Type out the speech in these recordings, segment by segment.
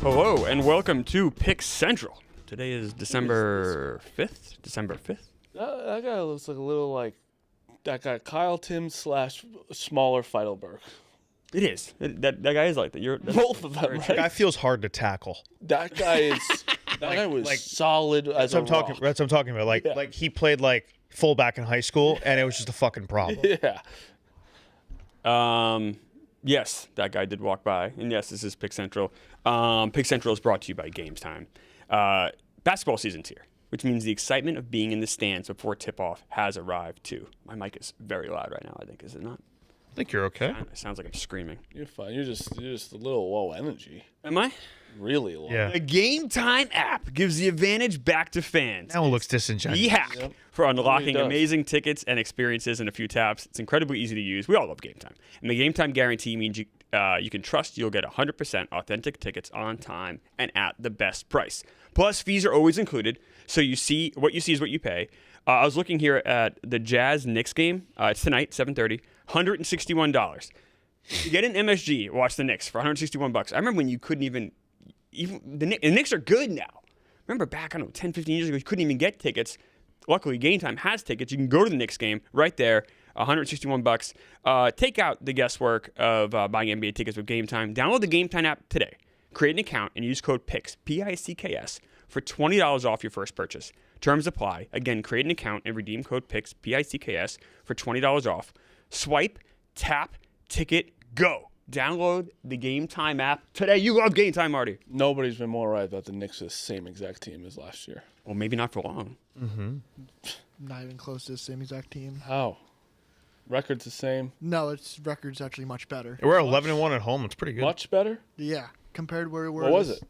Hello and welcome to Pick Central. Today is December 5th. That guy looks like a little like that guy Kyle Tim / smaller Feidelberg. It is. That guy is like that. Both of them, right? That guy feels hard to tackle. That guy is. That guy was solid as a rock. That's what I'm talking about. Like he played like fullback in high school, and it was just a fucking problem. Yeah. Yes, that guy did walk by, and yes, this is Pick Central. Pick Central is brought to you by Gametime. Basketball season's here, which means the excitement of being in the stands before tip-off has arrived too. My mic is very loud right now. I think, is it not? I think you're okay. It sounds like I'm screaming. You're fine. You're just a little low energy. Am I? Really low. Yeah. The Gametime app gives the advantage back to fans. That one looks disingenuous. The hack for unlocking does. amazing tickets and experiences in a few taps. It's incredibly easy to use. We all love Gametime. And the Gametime guarantee means you can trust you'll get 100% authentic tickets on time and at the best price. Plus, fees are always included, so you see is what you pay. I was looking here at the Jazz Knicks game. It's tonight, 7:30, $161. You get an MSG, watch the Knicks for $161. I remember when you couldn't even the Knicks are good now. Remember back, 10, 15 years ago, you couldn't even get tickets. Luckily, Gametime has tickets. You can go to the Knicks game right there, $161. Take out the guesswork of buying NBA tickets with Gametime. Download the Gametime app today. Create an account and use code PICKS, P-I-C-K-S, for $20 off your first purchase. Terms apply. Again, create an account and redeem code PICKS, P-I-C-K-S, for $20 off. Swipe, tap, ticket, go. Download the Gametime app today. You love Gametime, Marty. Nobody's been more right that the Knicks are the same exact team as last year. Well, maybe not for long. Mm-hmm. Not even close to the same exact team. How? Record's the same. No, its record's actually much better. We're 11-1 at home. It's pretty good. Much better. Yeah, compared to where we were. What was it?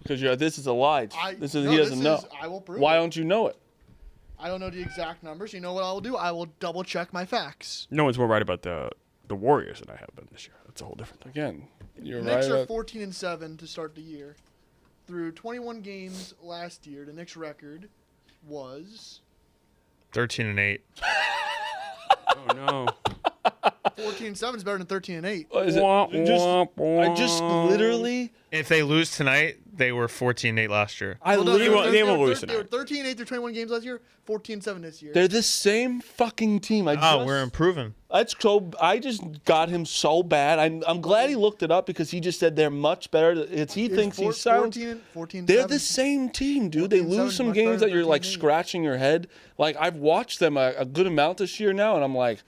Because this is a lie. He doesn't know. I will prove Why it. don't you know it? I don't know the exact numbers. You know what I will do? I will double check my facts. No one's more right about the Warriors than I have been this year. That's a whole different thing. Again, you're The Knicks right. are 14-7 to start the year. Through 21 games last year, the Knicks record was 13-8. Oh, no. 14-7 is better than 13-8. Is it- I just literally. If they lose tonight, they were 14-8 last year. I Well, no, literally. they won't lose They were tonight. 13-8 through 21 games last year, 14-7 this year. They're the same fucking team. We're improving. I just got him so bad. I'm glad he looked it up because he just said they're much better. He thinks he's sound. 14-7. They're the same team, dude. They 14-7 lose some much games better that than you're like 13-8. scratching your head. Like I've watched them a good amount this year now, and I'm like,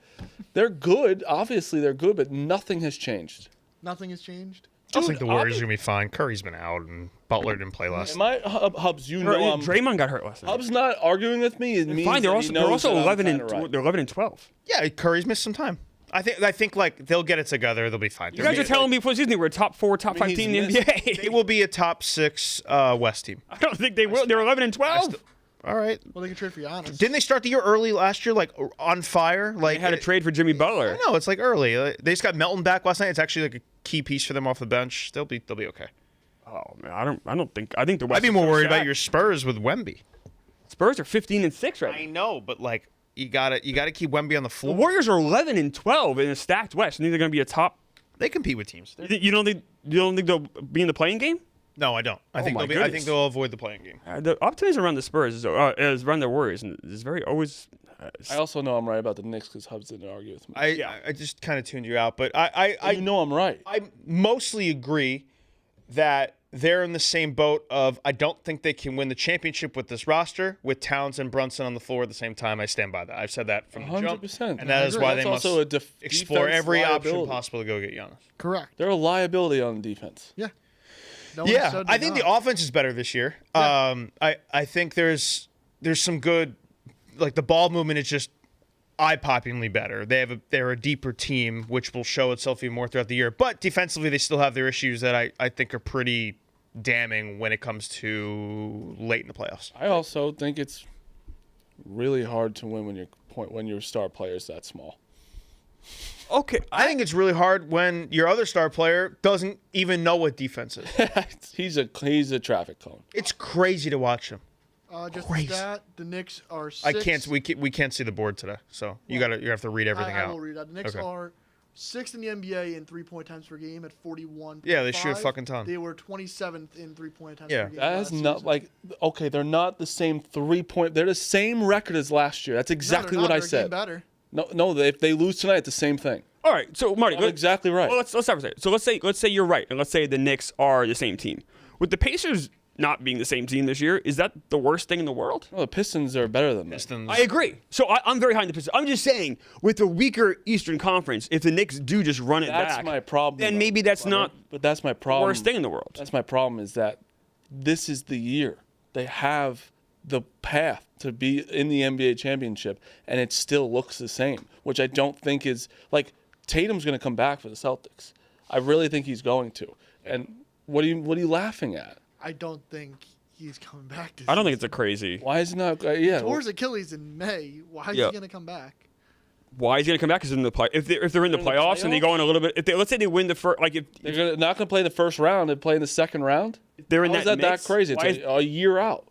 they're good. Obviously, they're good, but nothing has changed. Nothing has changed. I think the Warriors are going to be fine. Curry's been out, and Butler didn't play last night. My Hubs, you know, Draymond got hurt last night. Hubs not arguing with me. It means Fine, they're that he also knows that I'm 11 kinda and right. they're 11 and 12. Yeah, Curry's missed some time. I think like they'll get it together. They'll be fine. You guys are telling me before the season they were a top 4, top 5 he's team in the missed- NBA. It will be a top 6 West team. I don't think they will. They're 11 and 12. All right. Well, they can trade for Giannis. Didn't they start the year early last year, like on fire? Like They had a trade for Jimmy Butler. No, it's like early. They just got Melton back last night. It's actually like a key piece for them off the bench. They'll be okay. Oh man, I think the West. I'd be is more so worried stacked. about your Spurs with Wemby. Spurs are 15 and 6 right now. I know, but like you gotta keep Wemby on the The floor. Warriors are 11 and 12 in a stacked West. You think they're going to be a top? They compete with teams. You don't think they'll be in the playing game? No, I don't. I think my I think goodness. they'll avoid the playing game. The optimism around the Spurs is around the Warriors, and is very always. I also know I'm right about the Knicks because Hubs didn't argue with me. I just kind of tuned you out, but I know I'm right. I mostly agree that they're in the same boat of I don't think they can win the championship with this roster with Towns and Brunson on the floor at the same time. I stand by that. I've said that from the jump. 100%. And that is why That's they must also a explore defense every option liability. possible to go get Giannis. Correct. They're a liability on defense. Yeah. No one Yeah, said I they're think the not. offense is better this year. Yeah. I think there's some good, like the ball movement is just eye-poppingly better. They're a deeper team, which will show itself even more throughout the year. But defensively, they still have their issues that I think are pretty damning when it comes to late in the playoffs. I also think it's really hard to win when your star player is that small. Okay, I think it's really hard when your other star player doesn't even know what defense is. He's a traffic cone. It's crazy to watch him. Just Crazy. that the Knicks are I six. can't. We can't see the board today, so you have to read everything I out. will read that. The Knicks Okay. are 6th in the NBA in 3-point attempts per game at 41. Yeah, they shoot a fucking ton. They were 27th in 3-point attempts Yeah. per game. That is last not season. like okay. They're not the same 3-point. They're the same record as last year. That's No, exactly they're what not. I They're said. getting better. No. If they lose tonight, it's the same thing. All right, so Marty, That's exactly right. Well, let's start with that. So let's say you're right, and let's say the Knicks are the same team. With the Pacers not being the same team this year, is that the worst thing in the world? Well, the Pistons are better than them. Pistons. I agree. So I'm very high in the Pistons. I'm just saying, with the weaker Eastern Conference, if the Knicks do just run it That's back, my problem. then though, maybe that's Connor. not But that's my the problem. worst thing in the world. That's my problem is that this is the year they have the path to be in the NBA championship, and it still looks the same, which I don't think is like Tatum's going to come back for the Celtics. I really think he's going to. And what are you laughing at? I don't think he's coming back. I don't think it's a crazy. Why is he not? Yeah, Tore his Achilles in May. Why is Yeah. he going to come back? Why is he gonna come back? Because in the play, if they're in the playoffs and they go in a little bit, let's say they win the first, like if they're not going to play the first round. They're playing the second round. they're in How is that that mix, crazy? why It's is- a year out.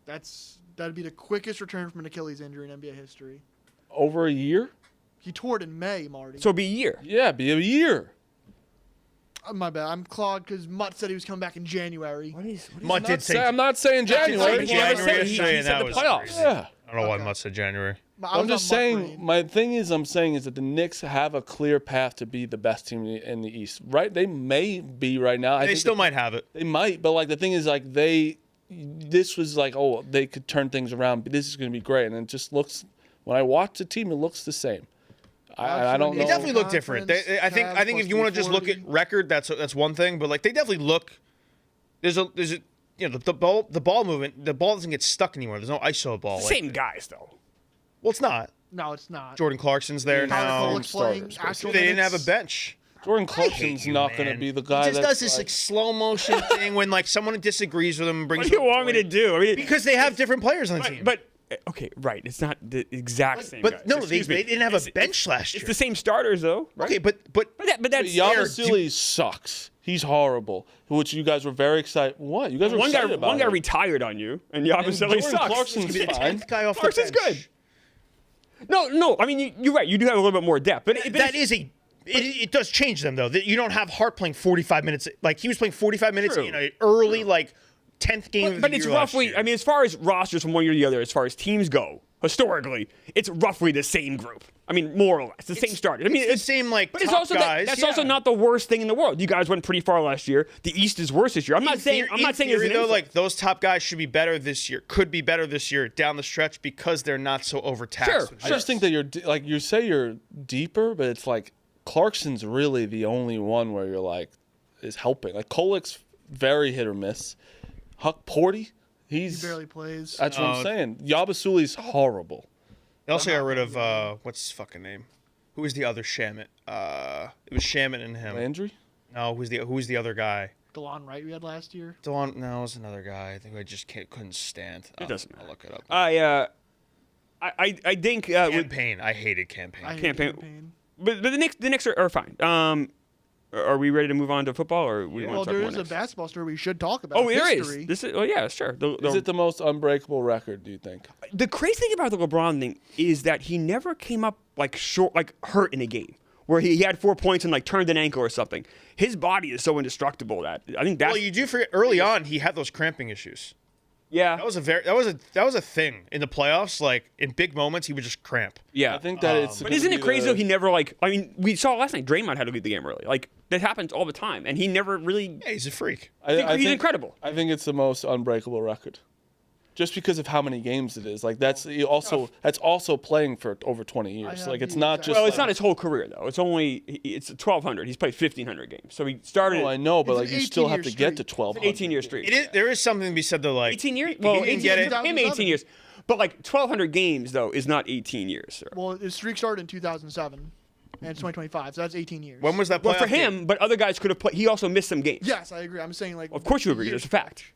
That'd be the quickest return from an Achilles injury in NBA history. Over a year? He tore it in May, Marty. so it'd be a year. Yeah, be a year. My bad. I'm clogged because Mutt said he was coming back in January. Mutt did say I'm not saying January. He never said January. he and said that the was playoffs. crazy. Yeah. I don't know why Okay. Mutt said January. I I'm was just on Mutt saying. brain. My thing is, I'm saying is that the Knicks have a clear path to be the best team in the East. Right? They may be right now. I They think still might have it. They might, but like the thing is, like this was like, oh, they could turn things around. But this is going to be great, and it just looks. When I watch the team, it looks the same. I don't They know. definitely look different. I think Cavs if you want to just look at 40. record, that's one thing. But like they definitely look. There's a the ball movement. The ball doesn't get stuck anymore. There's no ISO ball. Like, Same guys though. well, it's not. No, it's not. Jordan Clarkson's there Tyler now. Pollak's playing starters, actual They didn't have a minutes. bench. Jordan I hate Clarkson's you, not going to man. be the guy He just that's does this like slow motion thing when like someone disagrees with him and brings. What do you up a want me to point. do? I mean, Because they have different players on the team. but okay, right. It's not the exact same. But guys. no, they Excuse me. didn't have a bench last year. It's the same starters though, right? Okay, but but that's Yabusele sucks. He's horrible. Which you guys were very excited. What? You guys were one guy. excited about One guy it. retired on you, and And Yabusele Jordan sucks. Clarkson's the fine. 10th guy off Clarkson's the bench. good. No. I mean, you're right. You do have a little bit more depth, but That is a. It does change them though. That you don't have Hart playing 45 minutes. Like he was playing 45 minutes True. in an early like 10th game. of But the it's year last roughly. year. I mean, as far as rosters from one year to the other, as far as teams go, historically, it's roughly the same group. I mean, more or less, the same starters. I mean, it's the same like. But it's top also guys. that's yeah. also not the worst thing in the world. You guys went pretty far last year. The East is worse this year. I'm not saying In it's theory, an though, influence. like those top guys should be better this year. Could be better this year down the stretch because they're not so overtaxed. Sure. with I just think that like you say you're deeper, but it's like Clarkson's really the only one where you're like is helping. Like Kolek's very hit or miss. Huck Porty, He he's barely plays. that's what I'm saying. Yabasule's horrible. They also got rid of what's his fucking name? Who was the other Shamit? It was Shamit and him. Landry? No, who's the other guy? DeLon Wright we had last year. Delon, no, it was another guy. I think I just couldn't stand. It doesn't I'll matter. look it up. I think with, Campaign. I hated campaign. I hate Campaign- campaign. but the Knicks are fine. Are we ready to move on to football, or we Well, want to talk there more is a Knicks? basketball story we should talk about. Oh, there is. History. This is. Oh, yeah, sure. Is it the most unbreakable record, do you think? The crazy thing about the LeBron thing is that he never came up like short, like hurt in a game where he had 4 points and like turned an ankle or something. His body is so indestructible that I think that's Well, you do forget early on he had those cramping issues. yeah. That was a thing in the playoffs. Like in big moments, he would just cramp. Yeah. I think that it's. But isn't it crazy though? He never like. I mean, we saw last night. Draymond had to leave the game early. Like that happens all the time, and he never really. Yeah, he's a freak. He's incredible. I think it's the most unbreakable record, just because of how many games it is. Like that's also playing for over 20 years. have Like it's the not exact- just. Well, it's like- not his whole career though. It's 1,200. He's played 1,500 games. So he started. Oh, I know, but It's like an you still 18-year have to get to streak. 12. It's an 18-year streak. It is. There is something to be said though. Like 18 years? he Well, didn't 18 get years. it. Him 18 years. But like 1,200 games though is not 18 years. Sir. Well, his streak started in 2007, and it's 2025, so that's 18 years. When was that? Well, for playoff game? him, but other guys could have played. He also missed some games. Yes, I agree. I'm saying like. Of course you agree. years That's a fact.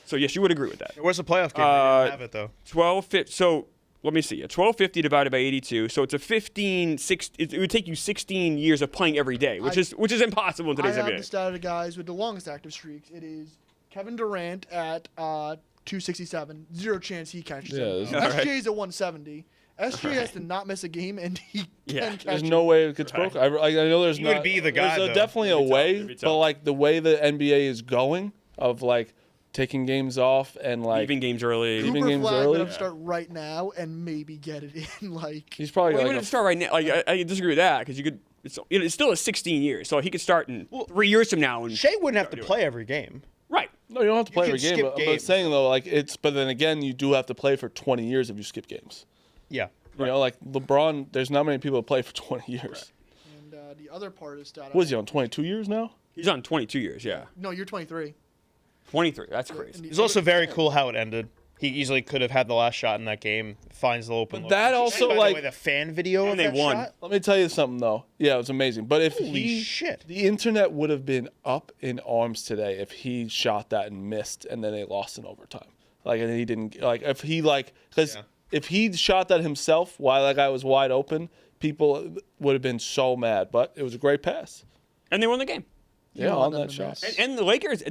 So yes, you would agree with that. There was a playoff game. They didn't have it though. 12. So let me see. 1250 divided by 82. So it's a 15. It would take you 16 years of playing every day, which is impossible in I today's have the NBA. stat of the guys with the longest active streaks. It is Kevin Durant at 267. Zero chance he catches Yeah, it. this is- All right. SJ's at 170, SJ has to not miss a game, and he can catch There's it. no way it gets broken. I know there's He not. would be the guy, There's though. definitely a It'd be tough. way, It'd be but tough. like the way the NBA is going, of like taking games off and like Leaving games early. Leaving Cooper games Flag early? would have to start right now and maybe get it in. Like he's probably Well, he like wouldn't start right now. Like I disagree with that because you could. It's still a 16 years, so he could start in 3 years from now. And Shea wouldn't have to play every game. right. no, you don't have to play could every game. skip But I'm games. saying though, like it's. But then again, you do have to play for 20 years if you skip games. Yeah. You know, like LeBron. There's not many people that play for 20 years. and the other part is that What is he on? 22 years now? He's on 22 years. Yeah. No, you're 23. 23. That's And crazy. the It's also very cool how it ended. He easily could have had the last shot in that game. Finds the open. But look. that Did you also, see, by the like- way, the fan video And of they that won. shot? Let me tell you something though. Yeah, it was amazing. But if Holy shit. the internet would have been up in arms today if he shot that and missed, and then they lost in overtime. Like, and he didn't like if he like because Yeah. if he shot that himself while that guy was wide open, people would have been so mad. But it was a great pass. And they won the game. Yeah, won on them that the shot. match. And the Lakers,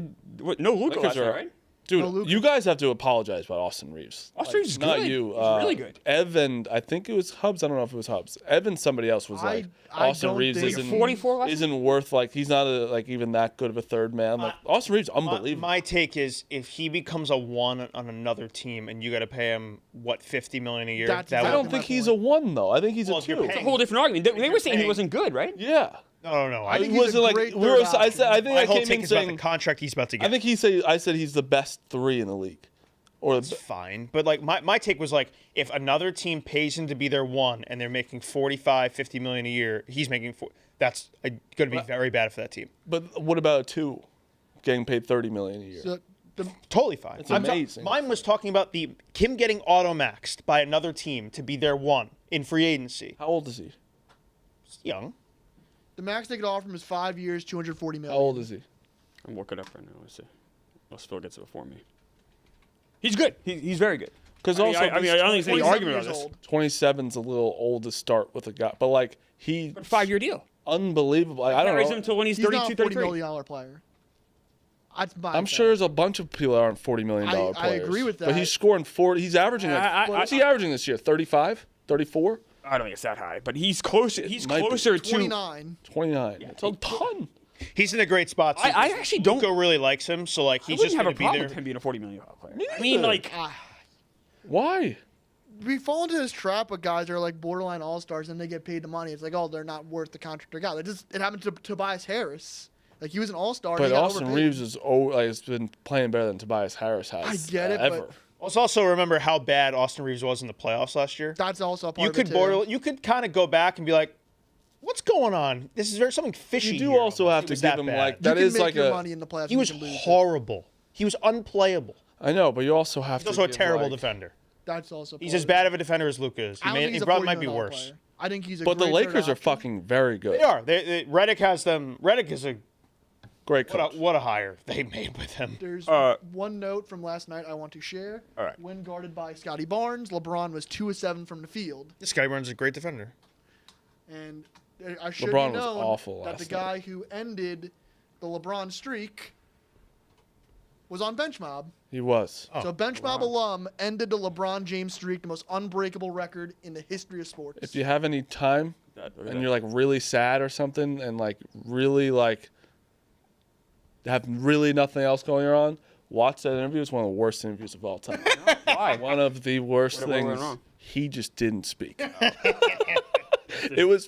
no Luka Lakers last night, are- right? Dude, No, Luka. you guys have to apologize about Austin Reeves. Austin Reeves is not good. you. He's really good. Evan, I think it was Hubs. I don't know if it was Hubs. Evan, somebody else was like, I Austin don't Reeves think- isn't 44 last isn't worth like he's not like even that good of a third man. Like Austin Reeves, unbelievable. My take is if he becomes a one on another team and you got to pay him what $50 million a year, That's I would- don't exactly think my he's point. a one though. I think he's Well, a if you're two. paying- It's a whole different argument. They were you're saying he paying- wasn't good, right? Yeah. No. I It think he's a wasn't like great we were. third I said. I option. think my I whole came take in is about the saying. contract he's about to get. I think I said he's the best three in the league, or It's fine. But like my take was like if another team pays him to be their one and they're making 45, 50 million a year, he's making that's going to be very bad for that team. But what about a two, getting paid $30 million a year? So the, Totally fine. It's I'm ta- amazing. mine was talking about him getting automaxed by another team to be their one in free agency. How old is he? He's young. the max they could offer him is 5 years, 240 million. How old is he? I'm looking up right now. Let's see. Unless Phil gets it before me. He's good. He's very good. Because I mean, also, I don't think there's any 27 argument on years this. old. 27's a little old to start with a guy, but like he But 5-year deal. unbelievable. Like, I don't Carries know. him until when he's He's not 32, a $40 33. million player. That's my I'm take. sure there's a bunch of people that aren't $40 million I players. agree with But that. he's scoring 40. He's averaging like. What's What's he averaging this year? 35, 34, I don't think it's that high, but he's closer. He's might be. closer to. 29. 29. It's a ton. He's in a great spot. Too, I actually don't. Luka really likes him, so like I he's wouldn't just have going a to be problem there. with him being a $40 million player. Me I mean, neither. like, Why? We fall into this trap of guys that are like borderline all stars and they get paid the money. It's like, oh, they're not worth the contract they got. It happened to Tobias Harris. Like he was an all star. But Austin Reeves is has been playing better than Tobias Harris has. I get it, ever. but- Let's also remember how bad Austin Reeves was in the playoffs last year. That's also a part You of could it too. you could kind of go back and be like, "What's going on? This is something fishy." You do here." also have It to was give that him bad. like You that can is make like your a. money in the playoffs. He and was you can lose it. horrible. He was unplayable. I know, but you also have He's to. also a give, terrible like- defender. That's also. He's part as of it. bad of a defender as Luka is. I don't think he's a Brad $40 might be million worse. player. I think he's a. But the great third Lakers are option. fucking very good. They are. Reddick has them. Reddick is a Great coach. what a hire they made with him. There's Uh, one note from last night I want to share. All right. When guarded by Scotty Barnes, LeBron was 2 of 7 from the field, This guy runs a great defender. and I should LeBron be was known awful that the last guy who ended the LeBron streak was on Bench Mob. He was. Oh, So Bench Mob alum ended the LeBron James streak, the most unbreakable record in the history of sports. If you have any time Look at and that. you're like really sad or something and like really like have really nothing else going on, watch that interview. It's one of the worst interviews of all time. Why? One of the worst What went things. wrong? He just didn't speak.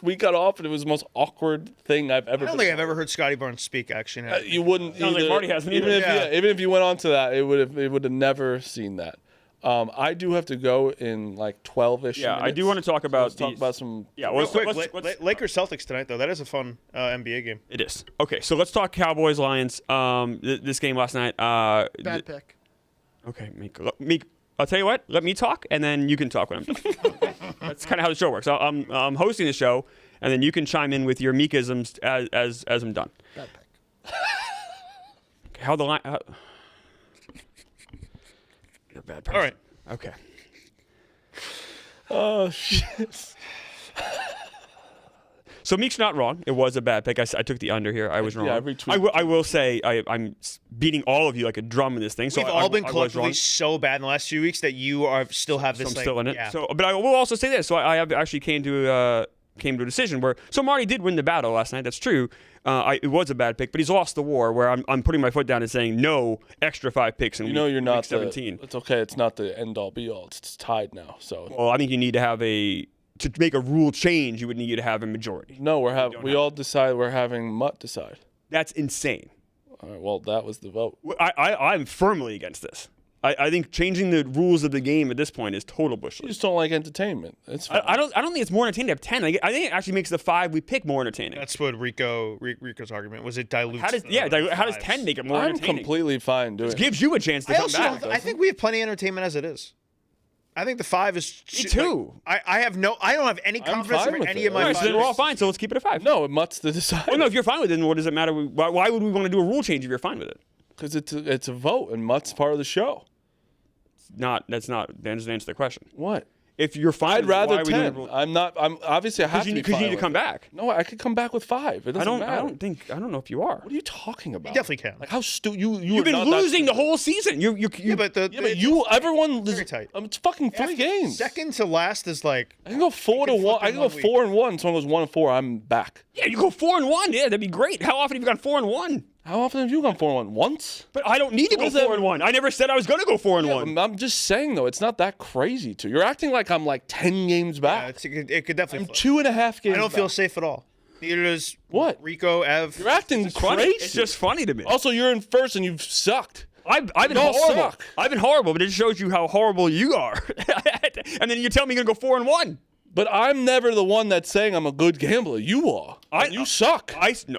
We got off and it was the most awkward thing I've ever I don't think I've ever heard Scotty Barnes speak. Actually, You wouldn't Sounds like either, Marty hasn't even either. if Yeah. even if you went on to that, it would have never seen that. I do have to go in like 12ish. Yeah, I minutes. do want to talk about Let's talk these- about some. Yeah, real let's, quick, let's- Lakers Celtics tonight though. That is a fun NBA game. it is. Okay, so let's talk Cowboys Lions. This game last night. Bad pick. Okay, Meek. I'll tell you what. Let me talk, and then you can talk when I'm done. That's kind of how the show works. I'm hosting the show, and then you can chime in with your Meekisms as I'm done. Bad pick. Okay, how the line? You're a bad person. All right. Okay. Oh shit! So Meek's not wrong. It was a bad pick. I took the under here. I was wrong. Yeah, I retweeted. I will say I'm beating all of you like a drum in this thing. So We've all been I was collectively wrong. so bad in the last few weeks that you still have this. So I'm still in it. Yeah. So, but I will also say this. So I have actually came to a decision where. So Marty did win the battle last night. That's true. It was a bad pick, but he's lost the war. Where I'm putting my foot down and saying no extra 5 picks. And You're not week 17. It's okay. It's not the end all be all. It's tied now. So Well, I think you need to have to make a rule change. You would need to have a majority. no, we all decide we're having Mutt decide. That's insane. All right. Well, that was the vote. I'm firmly against this. I think changing the rules of the game at this point is total bullshit. You just don't like entertainment. It's fine. I don't think it's more entertaining to have 10. I think it actually makes the 5 we pick more entertaining. That's what Rico's argument was. It dilutes. How does 10 make it more I'm entertaining? completely fine doing It it. gives you a chance to I come also back. I think we have plenty of entertainment as it is. I think the 5 is. Me too. I don't have any confidence fine in with any it. of my. All right, so then we're all fives. fine. So let's keep it at 5. No, Mutt's the decider. Well, no, if you're fine with it, then what does it matter? Why would we want to do a rule change if you're fine with it? Because it's a vote, and Mutt's part of the show. That's not. That doesn't answer the question. What? If you're fine, I'd with it, why rather are we doing a 10. rule- I'm not. I'm obviously I have to be because you fine need to with come it. back. No, I could come back with 5. It doesn't matter. I don't know if you are. What are you talking about? You definitely can. Like how stupid you. You've been losing the whole season. You Yeah, but everyone. very tight. It's fucking 3 games. Second to last is like. I can go 4 to can 1. flip I in can go 1 week. 4 and 1. Someone goes 1 and 4. I'm back. Yeah, you go 4-1. Yeah, that'd be great. How often have you gone 4-1? How often have you gone 4 and 1? Once. But I don't need to go What is that? 4-1. I never said I was going to go 4-1. I'm just saying though, it's not that crazy. You're acting like I'm like 10 games Yeah, back. it could definitely. I'm flip. 2.5 games. I don't feel back. safe at all. Neither does What? Rico, Ev. You're acting It's funny. crazy. It's just funny to me. Also, you're in first and you've sucked. I've been You all horrible. suck. I've been horrible, but it just shows you how horrible you are. And then you tell me you're going to go 4-1. But I'm never the one that's saying I'm a good gambler. You are. And you suck. I've been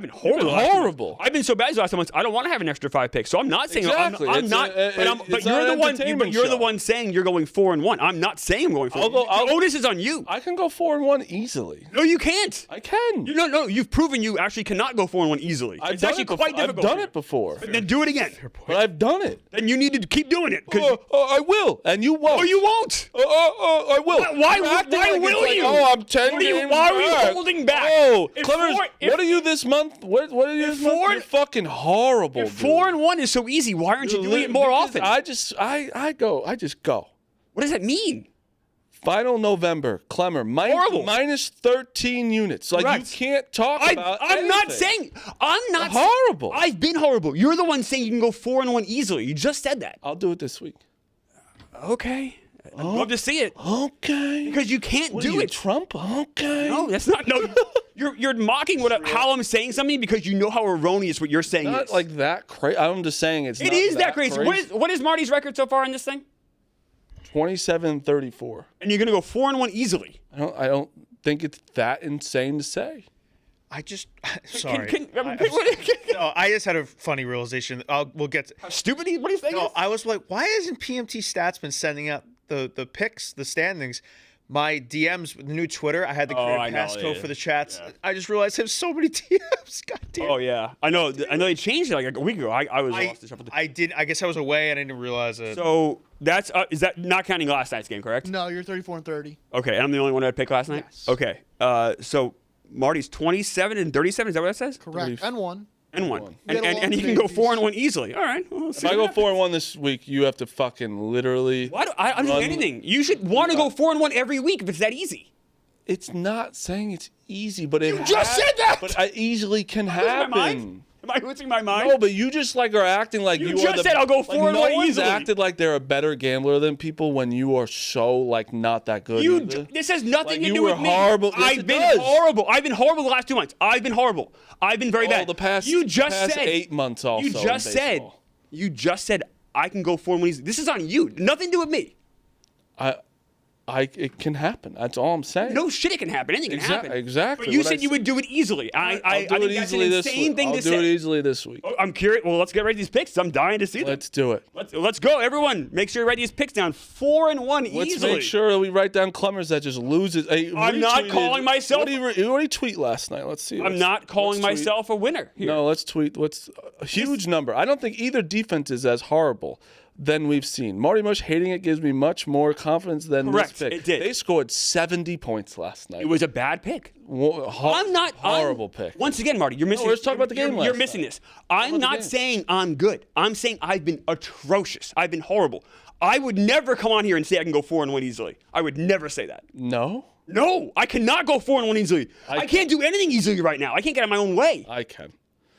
horrible. You've been horrible. I've been so bad these last 2 months. I don't want to have an extra 5 picks. So I'm not saying Exactly. I'm It's not. But it's you're not the an one. entertainment You're the show. one saying you're going 4-1. I'm not saying I'm going 4-1. The onus is on you. I can go 4 and 1 easily. No, you can't. I can. No. You've proven you actually cannot go 4-1 easily. I've It's done actually it before. quite difficult. I've done it before. Then do it again. But I've done it. Then you need to keep doing it. I will, and you won't. Oh, you won't. I will. Why You're acting will it's like, you? Oh, I'm 10 games Why are you back. holding back? Oh, If Clemens, if what are you this month? What are you this month? You're fucking horrible. If dude. 4-1 is so easy, why aren't you doing it more Because often? I just go. What does that mean? Final November, Clemmer, Horrible. minus 13 units. Like Correct. you can't talk about. I'm not anything. saying. I'm not Horrible. I've been horrible. You're the one saying you can go 4-1 easily. You just said that. I'll do it this week. Okay. I'd love to see it. Okay. Because you can't What do are you, it. Trump? Okay. No, that's not. No, you're mocking how I'm saying something because you know how erroneous what you're saying Not is. like that crazy. I'm just saying it's. It not is that crazy. What is Marty's record so far in this thing? 27-34. And you're gonna go 4-1 easily. I don't think it's that insane to say. I just sorry. How No, I just had a funny realization. We'll get. stupid? What do you think? No, I was like, why hasn't PMT Stats been sending out the picks, the standings? My DMs, the new Twitter, I had to create I a know, passcode yeah. for the chats. Yeah. I just realized I have so many DMs. God damn. Oh yeah, I know. They changed it like a week ago. I was lost to shuffle. I did. I guess I was away and I didn't realize it. So that's is that not counting last night's game, correct? No, you're 34 and 30. Okay, and I'm the only one that picked last night. Yes. Okay, so Marty's 27 and 37. Is that what that says? Correct. And 1. And one. You And, had a and, long and he can go babies. 4-1 easily. All right. Well, If I go 4 and 1 this week, you have to fucking literally. Why do I'm not run- saying anything. You should want to go 4-1 every week if it's that easy. It's not saying it's easy, but it. You just said that! But it easily can Am I losing my mind? happen. Am I losing my mind? No, but you just like are acting like You you, just are the, said I'll go like, 4 and no 1 one's easily. acted like they're a better gambler than people when you are so like not that good. either. This has nothing Like, to you do were with me. horrible. Yes, I've it been does. horrible. I've been horrible the last 2 months. I've been horrible. I've been very bad. the past. You just past said 8 months also. You just in said. baseball. You just said I can go 4-1 easily. This is on you. Nothing to do with me. It can happen. That's all I'm saying. No shit, it can happen. Anything can happen. Exactly. But you what said I you would said. do it easily. I I'll do think it that's an easily this insane week. thing I'll to do say. it easily this week. Oh, I'm curious. Well, let's get ready these picks. I'm dying to see them. Let's do it. Let's go, everyone. Make sure you write these picks down. 4-1 Let's easily. make sure that we write down Clemmers that just loses. I'm not calling myself- What did you tweet last night? Let's see. I'm not calling myself a winner here. No, let's tweet. What's a huge number? I don't think either defense is as horrible, than we've seen. Marty Mush hating it gives me much more confidence than Correct, this pick. it did. They scored 70 points last night. It was a bad pick. Horrible pick. Once again, Marty, you're missing. let's talk about the game You're last missing night. this. I'm about the not game. saying I'm good. I'm saying I've been atrocious. I've been horrible. I would never come on here and say I can go 4-1 easily. I would never say that. No, No, I cannot go 4-1 easily. I can't do anything easily right now. I can't get out of my own way. I can.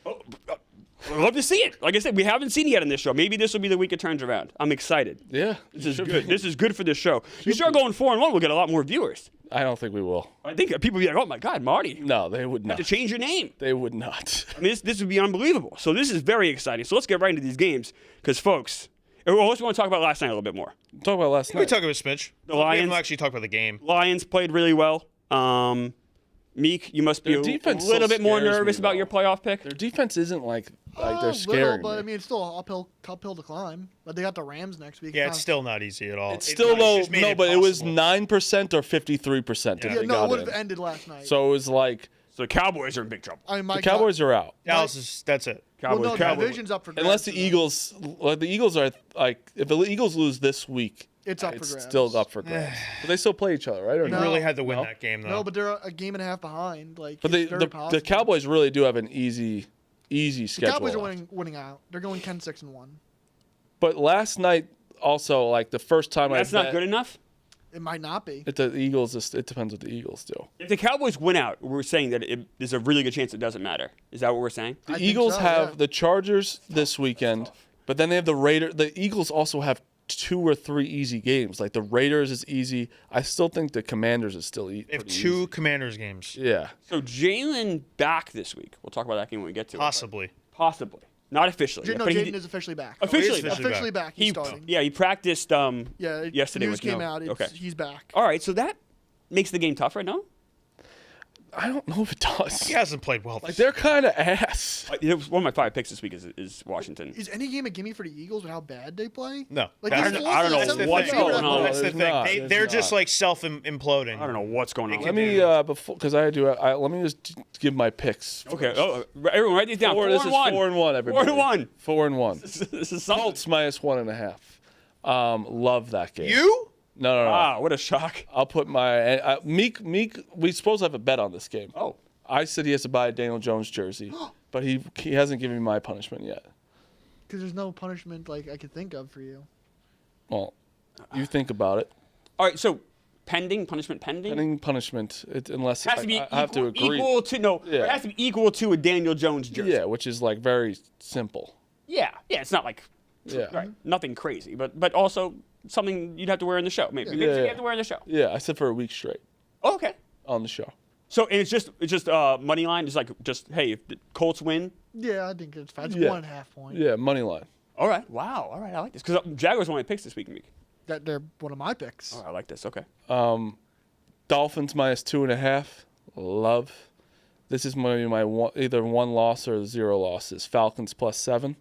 I'd love to see it. Like I said, we haven't seen it yet on this show. Maybe this will be the week it turns around. I'm excited. Yeah, This is good. This is good for this show. You start going 4-1, we'll get a lot more viewers. I don't think we will. I think people will be like, oh my God, Marty. No, they would not. To change your name. They would not. I mean, this would be unbelievable. So this is very exciting. So let's get right into these games because, folks, we also want to talk about last night a little bit more. Talk about last We night. talk about Smidge. The We Lions- haven't actually talked about the game. Lions played really well. Meek, you must be Their a defense little still bit more scares me, nervous about though. your playoff pick. Their defense isn't like they're Little, scaring but me. I mean, it's still an uphill to climb. But they got the Rams next week. Yeah, it's still not easy at all. It's still no, low. just made No, but it was possible. 9% or 53%. Yeah. If Yeah, they no, got it would in. have ended last night. So it was like So the Cowboys are in big trouble. I mean, the Cowboys are out. Dallas is. That's it. Well, Cowboys. no, the Cowboys. division's up for grabs. Unless the so Eagles, like the Eagles are like, if the Eagles lose this week, It's up for grabs. still up for grabs. But they still play each other, right? Or You no? really had to win No. that game, though. No, but they're a game and a half behind. Like, But it's very the possible. Cowboys really do have an easy The schedule. Cowboys are left. winning out. They're going 10-6-1. But last night, also like the first time That's I not bet, good enough. It might not be. The Eagles, it depends what the Eagles do. If the Cowboys win out, we're saying that there's a really good chance it doesn't matter. Is that what we're saying? The I think Eagles so, have yeah. the Chargers this weekend, but then they have the Raiders. The Eagles also have 2 or 3 easy games. Like the Raiders is easy. I still think the Commanders is still easy. They have 2 Commanders games. Yeah. So Jalen back this week. We'll talk about that game when we get to it. Possibly. Possibly. Not officially. yet, No, but he Jaden did- is officially back. Officially He is back. Officially back. He's starting. Yeah, he practiced Yeah, yesterday. news with came no- out. Okay. He's back. All right, so that makes the game tougher, no? I don't know if it does. He hasn't played well. Like they're kind of ass. It was one of my 5 picks this week is Washington. Is any game a gimme for the Eagles with how bad they play? No. Like, That's this the- I don't know That's the what's thing. going on. That's the There's thing. not. They, There's they're just not. like self-imploding. I don't know what's going on. Let me because I do. Let me just give my picks. Okay. Oh, everyone, write these down. 4 This and is 1. 4-1. Everybody. 4-1. 4-1. This is something. Colts minus 1.5. Love that game. You? No. Wow, what a shock. I'll put my Meek. We supposed to have a bet on this game. Oh. I said he has to buy a Daniel Jones jersey, but he hasn't given me my punishment yet. Because there's no punishment like I could think of for you. Well, you think about it. All right, so punishment pending? Pending punishment, unless It has to be I have to agree. equal to Yeah. it has to be equal to a Daniel Jones jersey. Yeah, which is like very simple. Yeah, it's not like Yeah. right, nothing crazy, but also something you'd have to wear in the show. Maybe Yeah. you have to wear in the show. Yeah, I said for a week straight Oh, okay. on the show. So and it's just money line. It's like just hey, if the Colts win. Yeah, I think it's fine. It's Yeah. 1.5 point. Yeah, money line. All right. Wow. All right. I like this because Jaguars won my picks this week. That they're one of my picks. Oh, I like this. Okay. Dolphins minus 2.5. Love. This is my either 1 loss or 0 losses. Falcons plus 7.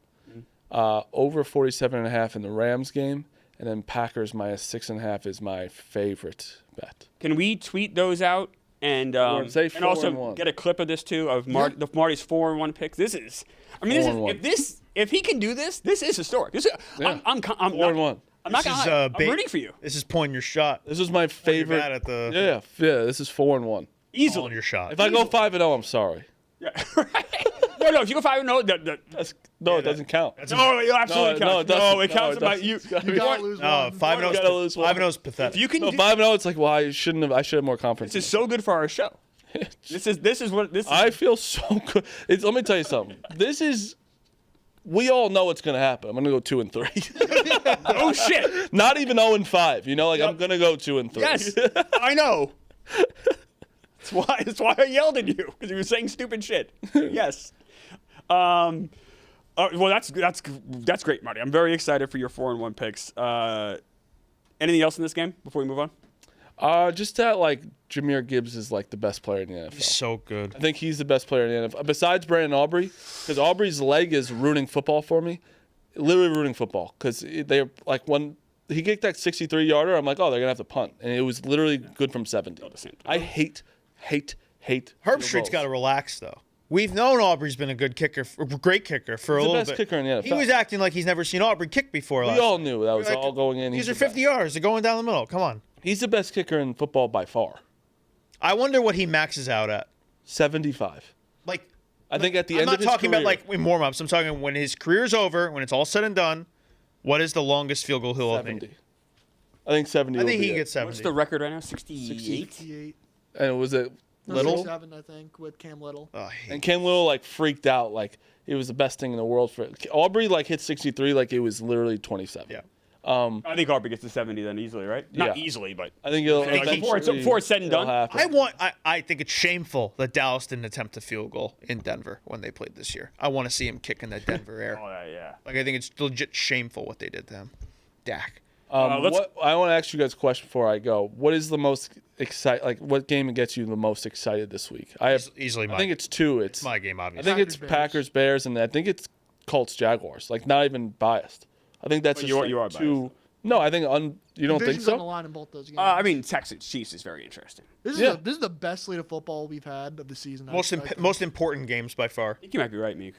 Over 47.5 in the Rams game, and then Packers minus 6.5 is my favorite bet. Can we tweet those out and say and also 4-1. get a clip of this too of Marty's 4-1 picks? This is, I mean, 4-1. if he can do this, this is historic. This is, Yeah. I'm 4-1. I'm not This gonna is, lie. I'm bait. rooting for you This is pulling your shot. This is my favorite. bad at the- Yeah. This is 4-1. easily. Pulling your shot. If I go 5-0, I'm sorry. Yeah. No, if you go 5-0, It doesn't count. no, it absolutely No, counts. it doesn't. It counts No, it about you. doesn't. It's gotta You be- gotta lose No, one. 5-0 You gotta lose one. 5-0 is pathetic. If you can, No, do, 5-0. It's like, well, I shouldn't have. I should have more confidence. this is so good for our show. This is what this. Is, I feel so good. Let me tell you something. This is. We all know what's gonna happen. I'm gonna go 2-3. oh shit! Not even 0-5. You know, like I'm gonna go 2-3. Yes, I know. That's why I yelled at you because you were saying stupid shit. Yes. Well, that's great, Marty. I'm very excited for your 4-1 picks. Anything else in this game before we move on? Just that like Jahmyr Gibbs is like the best player in the NFL. So good. I think he's the best player in the NFL besides Brandon Aubrey, because Aubrey's leg is ruining football for me, literally ruining football. Because they're like when he kicked that 63-yarder, I'm like, oh, they're gonna have to punt, and it was literally good from 70. the same time. I hate Herb field Street's goals. got to relax though. We've known Aubrey's been a good kicker, great kicker for He's a the little best bit. kicker in the NFL. He was acting like he's never seen Aubrey kick before. We last all night. knew that was Like, all going in. These He's are the 50 best. yards. They're going down the middle. Come on. He's the best kicker in football by far. I wonder what he maxes out at. 75. Like, I think at the I'm end not of his talking career, about like in warm-ups. I'm talking when his career's over, when it's all said and done. What is the longest field goal he'll have made? 70. I think 70. I think will he be gets it. 70. What's the record right now? 68? 68. And was it No, Little? 67, I think, with Cam Little. Oh, I hate And Cam Little like freaked out, like it was the best thing in the world for it. Aubrey like hit 63 like it was literally 27. Yeah. I think Aubrey gets to 70 then easily, right? Not Yeah. easily, but I think it'll think before it's said and it'll done. happen. I think it's shameful that Dallas didn't attempt a field goal in Denver when they played this year. I want to see him kick in that Denver air. Oh, yeah. Like, I think it's legit shameful what they did to him. Dak. let's- I want to ask you guys a question before I go. What is the most what game gets you the most excited this week? Easily mine. I think it's two. It's my game, I obviously. think it's Packers, Packers Bears, and I think it's Colts Jaguars. Like not even biased. I think that's Well, just you are like two. biased. No, I think you don't think Division's on the so. line in both those games. I mean, Texans Chiefs is very interesting. this is yeah. this is the best slate of football we've had of the season. I think. Most important games by far. I think you might be right, Meek.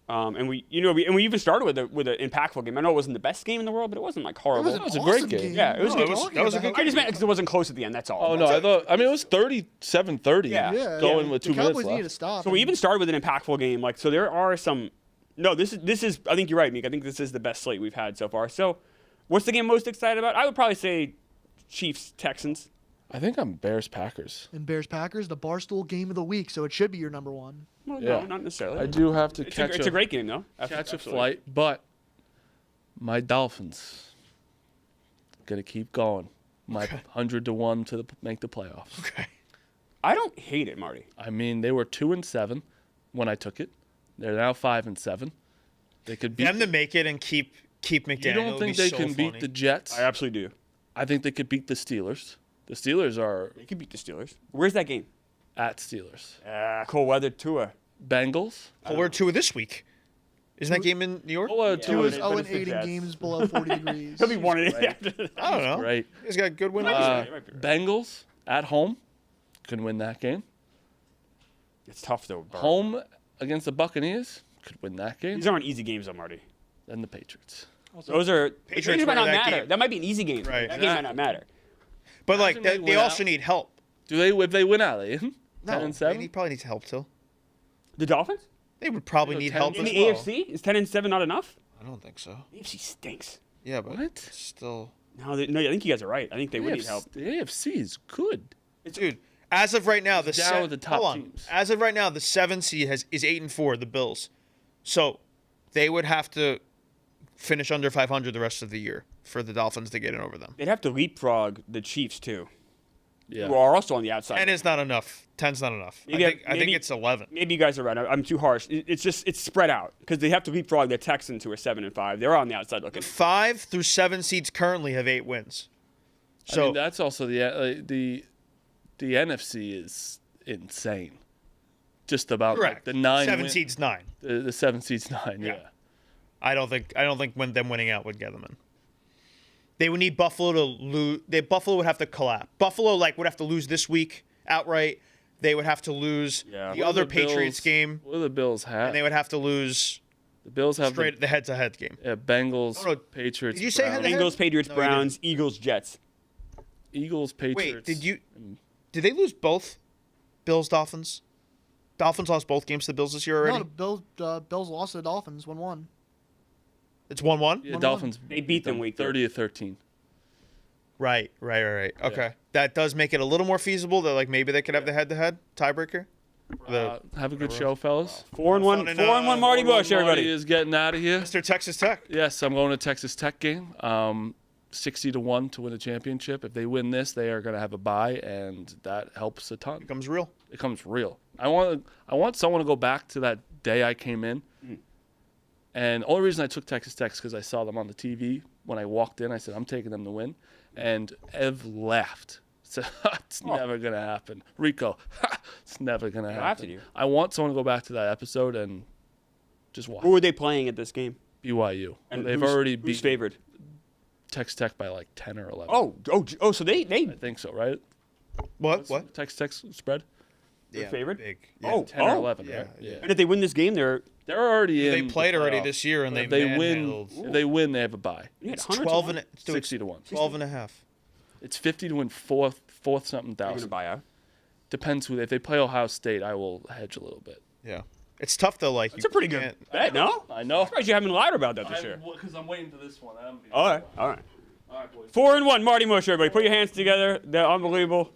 And we even started with an impactful game. I know it wasn't the best game in the world, but it wasn't like It horrible. was, an was a great awesome game. Yeah, it was What are good. you That talking was a good about? I just meant because it wasn't close at the end. That's all. Oh no, I mean it was 37-30. Yeah. Yeah, Going with the 2 minutes Cowboys need to left. stop. So we even started with an impactful game. Like, so there are some. No, this is. I think you're right, Meek. I think this is the best slate we've had so far. So, what's the game I'm most excited about? I would probably say Chiefs Texans. I think I'm Bears Packers. and Bears Packers, the Barstool game of the week, so it should be your number one. Well, Yeah. no, not necessarily. I do have to It's catch a great game though. catch a Absolutely. flight, but my Dolphins gonna keep going. My 100-1 to make the playoffs. Okay. I don't hate it, Marty. I mean, they were 2-7 when I took it. They're now 5-7. They could beat. Them to make it and keep McDaniel. You don't would think be they so can beat funny. the Jets? I absolutely do. I think they could beat the Steelers. The Steelers are They could beat the Steelers. Where's that game? at Steelers. Cold weather Tua. Bengals. We're 2 this week. Isn't that game in New York? Oh, Yeah. two Two But is it's 0 the and 8 in Jets. games below 40 degrees. He'll be 1-8 Right. after that. I don't know. Right. He's got good win. Might be right. You might be right. Bengals at home could win that game. It's tough though. Bart. Home against the Buccaneers could win that game. These aren't easy games though, Marty. Then the Patriots. Those are Patriots might win not that matter. game. That might be an easy game. Right. That game might not matter. But like Imagine they they win also out. need help. Do they? If they win out, they 10-7. He probably needs help too. The Dolphins They would probably They're need 10 help in as the well. AFC is 10-7 not enough? I don't think so. The AFC stinks. Yeah, but What? still. No, I think you guys are right. I think they would need help. The AFC is good. Dude, as of right now, the down with the top hold on. teams. As of right now, the 7 seed is 8-4, the Bills. So they would have to finish under 500 the rest of the year for the Dolphins to get in over them. They'd have to leapfrog the Chiefs too, Yeah. who are also on the outside. 10 is not enough. 10's not enough. Maybe- I think maybe- it's 11. Maybe you guys are right. I'm too harsh. It's spread out because they have to leapfrog the Texans who are 7-5. They're on the outside looking. 5 through 7 seeds currently have 8 wins. So I mean, that's also the NFC is insane. Just about like correct. the 9 7 win- seeds 9. the 7 seeds 9. Yeah. I don't think when them winning out would get them in. They would need Buffalo to lose. Buffalo would have to collapse. Buffalo would have to lose this week outright. They would have to lose Yeah. the What do other the Bills- Patriots game, What do the Bills have? and they would have to lose The Bills have straight the head-to-head game. Bengals, Oh, no. Patriots. Did you say Browns. head-to-head? Bengals, Patriots, No, you Browns, Eagles, Jets. Eagles, Patriots. Wait, did they lose both? Bills, Dolphins. Dolphins lost both games to the Bills this year already. No, the Bills lost to the Dolphins 1-1. It's 1-1. Yeah, 1-1. Dolphins. They beat them week 30-13. Right. Okay, that does make it a little more feasible that maybe they could have the head-to-head tiebreaker. Have a good show, fellas. 4-1, Fun and, 4-1 Marty Bush, Marty everybody. is getting out of here. Mr. Texas Tech. Yes, I'm going to Texas Tech game. 60-1 to win a championship. If they win this, they are going to have a bye, and that helps a ton. Becomes real. It becomes real. I want someone to go back to that day I came in. And the only reason I took Texas Tech is because I saw them on the TV. When I walked in, I said, I'm taking them to win. And Ev laughed. Said, it's never going to happen. Rico, it's never going to laughed happen. at you. I want someone to go back to that episode and just watch. Who are they playing at this game? BYU. And They've who's- already who's beat favored? Texas Tech by like 10 or 11. Oh, so they I think so, right? What? Texas Tech spread? They're favored? Big. Oh, 10 or 11, yeah, right? yeah. And if they win this game, they're They're already They in. played the already playoffs. this year, and But they if win. manhandled. If they win, they have a bye. it's 12 and 60 to 1. 12 and a half. It's 50 to win fourth something They're going to thousand. buy out. Depends who. If they play Ohio State, I will hedge a little bit. Yeah. It's tough though. Like It's a pretty good bet, no? I know. I'm surprised you haven't been louder about that this year. Because I'm waiting for this one. All right. All right, boys. 4-1, Marty Mush, everybody. Put your hands together. They're unbelievable.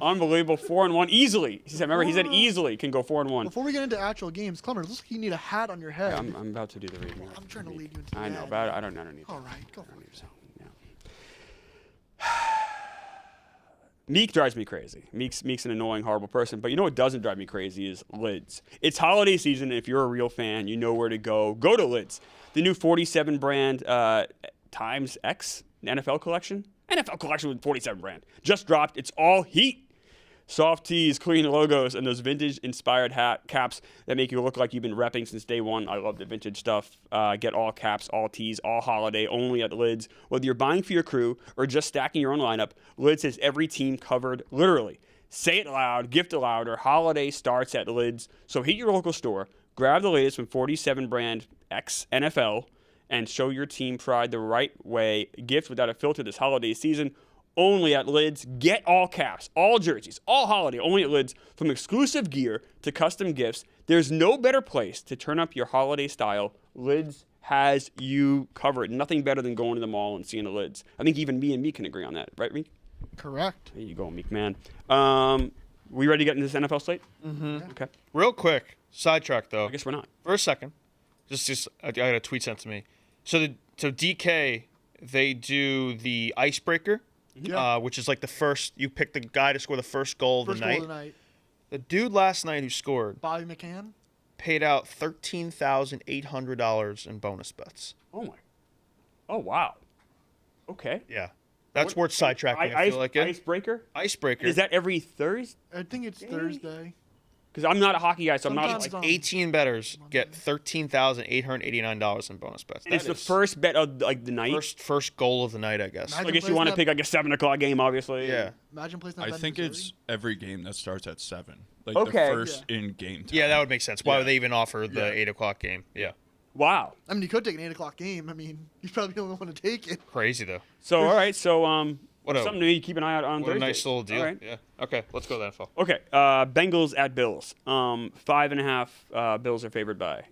Unbelievable. 4-1 easily. He said, remember, he said easily can go 4-1. Before we get into actual games, Clemmer, it looks like you need a hat on your head. I'm about to do the reading. I'm trying to lead you into I know, that. but I don't need All that. right, go for it. So, yeah. Meek drives me crazy. Meek's an annoying, horrible person. But you know what doesn't drive me crazy is lids. It's holiday season, and if you're a real fan, you know where to go. Go to lids. The new 47 brand times X NFL collection. NFL collection with 47 brand. Just dropped. It's all heat. Soft tees, clean logos, and those vintage-inspired hat caps that make you look like you've been repping since day one. I love the vintage stuff. Get all caps, all tees, all holiday, only at Lids. Whether you're buying for your crew or just stacking your own lineup, Lids has every team covered, literally. Say it loud, gift it louder. Holiday starts at Lids. So hit your local store, grab the latest from 47 brand X NFL, and show your team pride the right way. Gift without a filter this holiday season. Only at Lids. Get all caps, all jerseys, all holiday, only at Lids. From exclusive gear to custom gifts, there's no better place to turn up your holiday style. Lids has you covered. Nothing better than going to the mall and seeing the Lids. I think even me and Meek can agree on that. Right, Meek? Correct. There you go, Meek, man. We ready to get into this NFL slate? Mm-hmm. Okay. Real quick, sidetrack though. I guess we're not. For a second, just I got a tweet sent to me. So DK, they do the icebreaker, Yeah. which is like the first. You pick the guy to score the first goal of First the goal night. of the night. The dude last night who scored Bobby McCann. paid out $13,800 in bonus bets. Oh, my. Oh, wow. Okay. Yeah, that's worth sidetracking. I feel like it. Icebreaker? Icebreaker. Is that every Thursday? I think it's Thursday. Because I'm not a hockey guy, so I'm not. Sometimes Like, it's 18 bettors get $13,889 in bonus bets. and it's That the is first bet of like the night. first goal of the night, I guess. Imagine I guess you placing want to that- pick like a 7 o'clock game, obviously. Yeah. Imagine placing that I bet in think Missouri. it's every game that starts at 7. Like Okay. the first in game time. Yeah, that would make sense. Why would they even offer the Yeah. 8 o'clock game? Yeah. Wow. I mean, you could take an 8 o'clock game. I mean, you're probably the only one to take it. Crazy, though. So all right. So What a- something to keep an eye out on. What a Thursday. nice little deal. All right. Yeah. Okay, let's go to the NFL. Okay. Bengals at Bills. 5.5. Bills are favored by.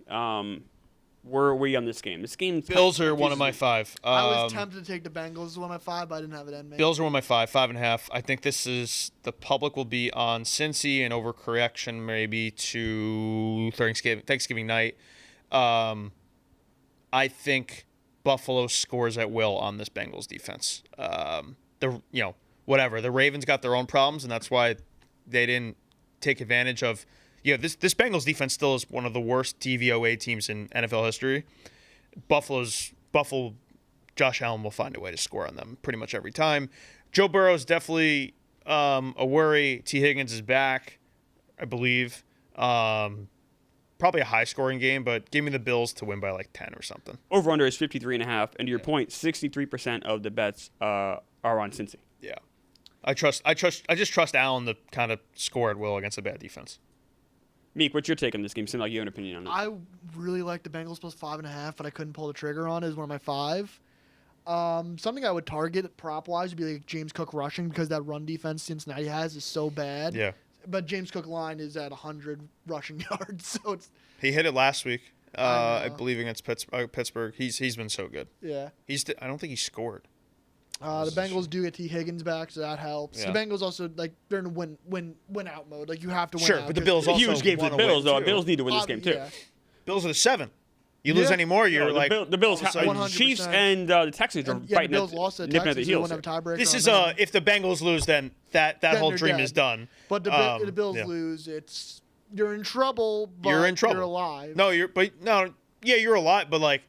Where are we on this game? This game. Bills are one of my 5. I was tempted to take the Bengals as one of my 5, but I didn't have it in me. Bills are one of my 5.5. I think this is the public will be on Cincy and overcorrection maybe to Thanksgiving night. I think Buffalo scores at will on this Bengals defense. Whatever. The Ravens got their own problems, and that's why they didn't take advantage of. This Bengals defense still is one of the worst DVOA teams in NFL history. Buffalo, Josh Allen will find a way to score on them pretty much every time. Joe Burrow is definitely a worry. T. Higgins is back, I believe. Probably a high-scoring game, but give me the Bills to win by like 10 or something. Over under is 53.5, and to your point, 63% of the bets are on Cincy. Yeah, I just trust Allen to kind of score at will against a bad defense. Meek, what's your take on this game? Seems like you have an opinion on it. I really like the Bengals plus 5.5, but I couldn't pull the trigger on it. Is one of my 5. Something I would target prop-wise would be like James Cook rushing because that run defense Cincinnati has is so bad. Yeah, But James Cook line is at 100 rushing yards, so it's he hit it last week. I know. believe against Pittsburgh. He's been so good. yeah. I don't think he scored. The Bengals do get T. Higgins back, so that helps. Yeah. The Bengals also they're in win out mode. Like you have to win. Sure, out but the 'cause- Bills also Huge game for the wanna win, Bills, though. too. Bills need to win this game, too. Yeah. Bills are the 7. You lose Yeah. any more, you're No, like the Bills, all of a sudden- 100%. Chiefs, and the Texans are And, yeah, the fighting Bills lost to the nipping at the Texans. They heels. wouldn't have a tiebreaker. This on is them. if the Bengals lose, then that Then whole they're dream dead. is done. But the Bills yeah. lose, you're in trouble. But You're in trouble. You're alive. No, you're a lot, but like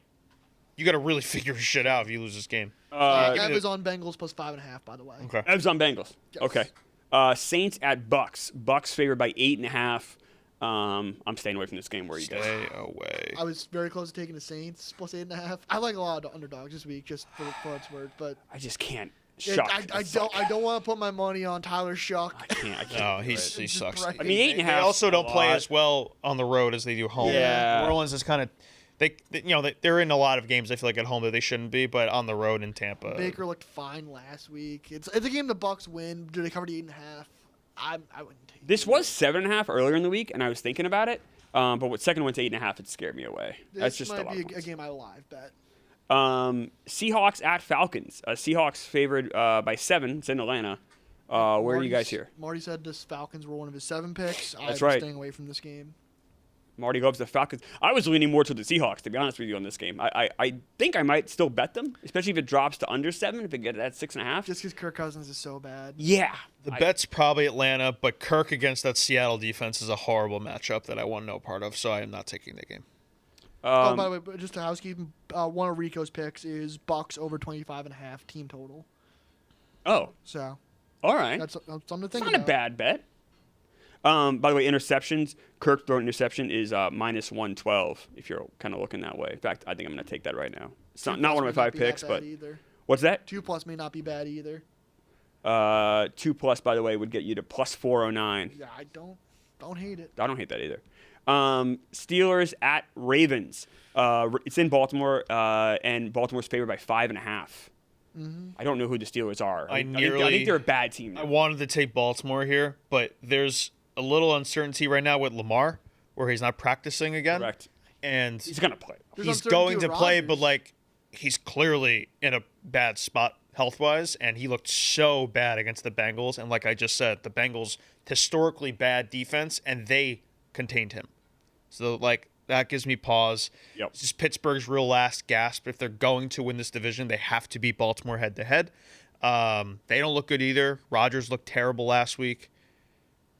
you got to really figure your shit out if you lose this game. Ev is on Bengals plus 5.5. By the way. Okay. Evs on Bengals. Yes. Okay. Saints at Bucks. Bucks favored by 8.5. I'm staying away from this game. Where are you guys? Stay away. I was very close to taking the Saints plus 8.5. I like a lot of underdogs this week, just for what it's worth. But I just can't. Shuck. I don't want to put my money on Tyler Shuck. I can't. No, do he it. sucks. bright. I mean, 8.5. They also don't play lot. as well on the road as they do home. Yeah. New Orleans is kind of they're in a lot of games I feel like at home that they shouldn't be, but on the road in Tampa. Baker looked fine last week. It's a game the Bucks win. Do they cover the 8.5? I wouldn't take This it. was 7.5 earlier in the week, and I was thinking about it. But with second went to 8.5, it scared me away. That's This just a lot. might Of be a points. game I live bet. Seahawks at Falcons. Seahawks favored by 7. It's in Atlanta. Where are you guys here? Marty said this Falcons were one of his 7 picks. That's I'm right. staying away from this game. Marty loves the Falcons. I was leaning more to the Seahawks, to be honest with you, on this game. I think I might still bet them, especially if it drops to under 7, if it gets at 6.5. Just because Kirk Cousins is so bad. Yeah. The bet's probably Atlanta, but Kirk against that Seattle defense is a horrible matchup that I want no part of, so I am not taking that game. By the way, but just a housekeeping, one of Rico's picks is Bucks over 25.5 team total. Oh, So all right. that's something to It's think not a about. bad bet. By the way, interceptions. Kirk throwing interception is minus 112. If you're kind of looking that way. In fact, I think I'm going to take that right now. It's not 2+ one of my may 5 be that picks, bad but either. what's that? 2+ may not be bad either. 2+, by the way, would get you to plus 409. Yeah, I don't hate it. I don't hate that either. Steelers at Ravens. It's in Baltimore, and Baltimore's favored by 5.5. I don't know who the Steelers are. I think they're a bad team now. I wanted to take Baltimore here, but there's a little uncertainty right now with Lamar, where he's not practicing again. Correct. And He's going to play. There's he's uncertainty going to with play, Rodgers. but like he's clearly in a bad spot health-wise, and he looked so bad against the Bengals. And like I just said, the Bengals historically bad defense, and they contained him. So like that gives me pause. Yep. This is Pittsburgh's real last gasp. If they're going to win this division, they have to beat Baltimore head-to-head. They don't look good either. Rodgers looked terrible last week.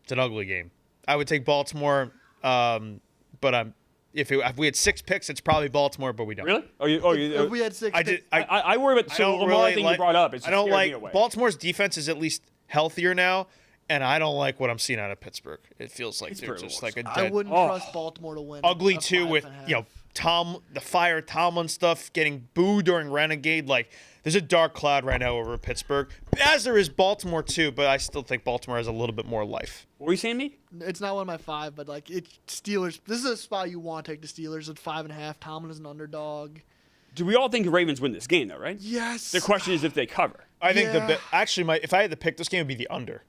It's an ugly game. I would take Baltimore, but if we had 6 picks, it's probably Baltimore, but we don't. Really? If we had 6 I picks, did. I worry about I the don't Lamar really thing like, you brought up. It's I don't scared me like away. Baltimore's defense is at least healthier now, and I don't like what I'm seeing out of Pittsburgh. It feels like they're Pittsburgh just looks like a I dead, wouldn't Oh. trust Baltimore to win. ugly a too with 5.5. the fire Tomlin stuff, getting booed during Renegade. Like there's a dark cloud right now over Pittsburgh, as there is Baltimore too. But I still think Baltimore has a little bit more life. What were you saying, me? It's not one of my 5, but like it's Steelers. This is a spot you want to take the Steelers at 5.5. Tomlin is an underdog. Do we all think the Ravens win this game, though, right? Yes. The question is if they cover. I think Yeah. actually if I had to pick this game, it'd be the under.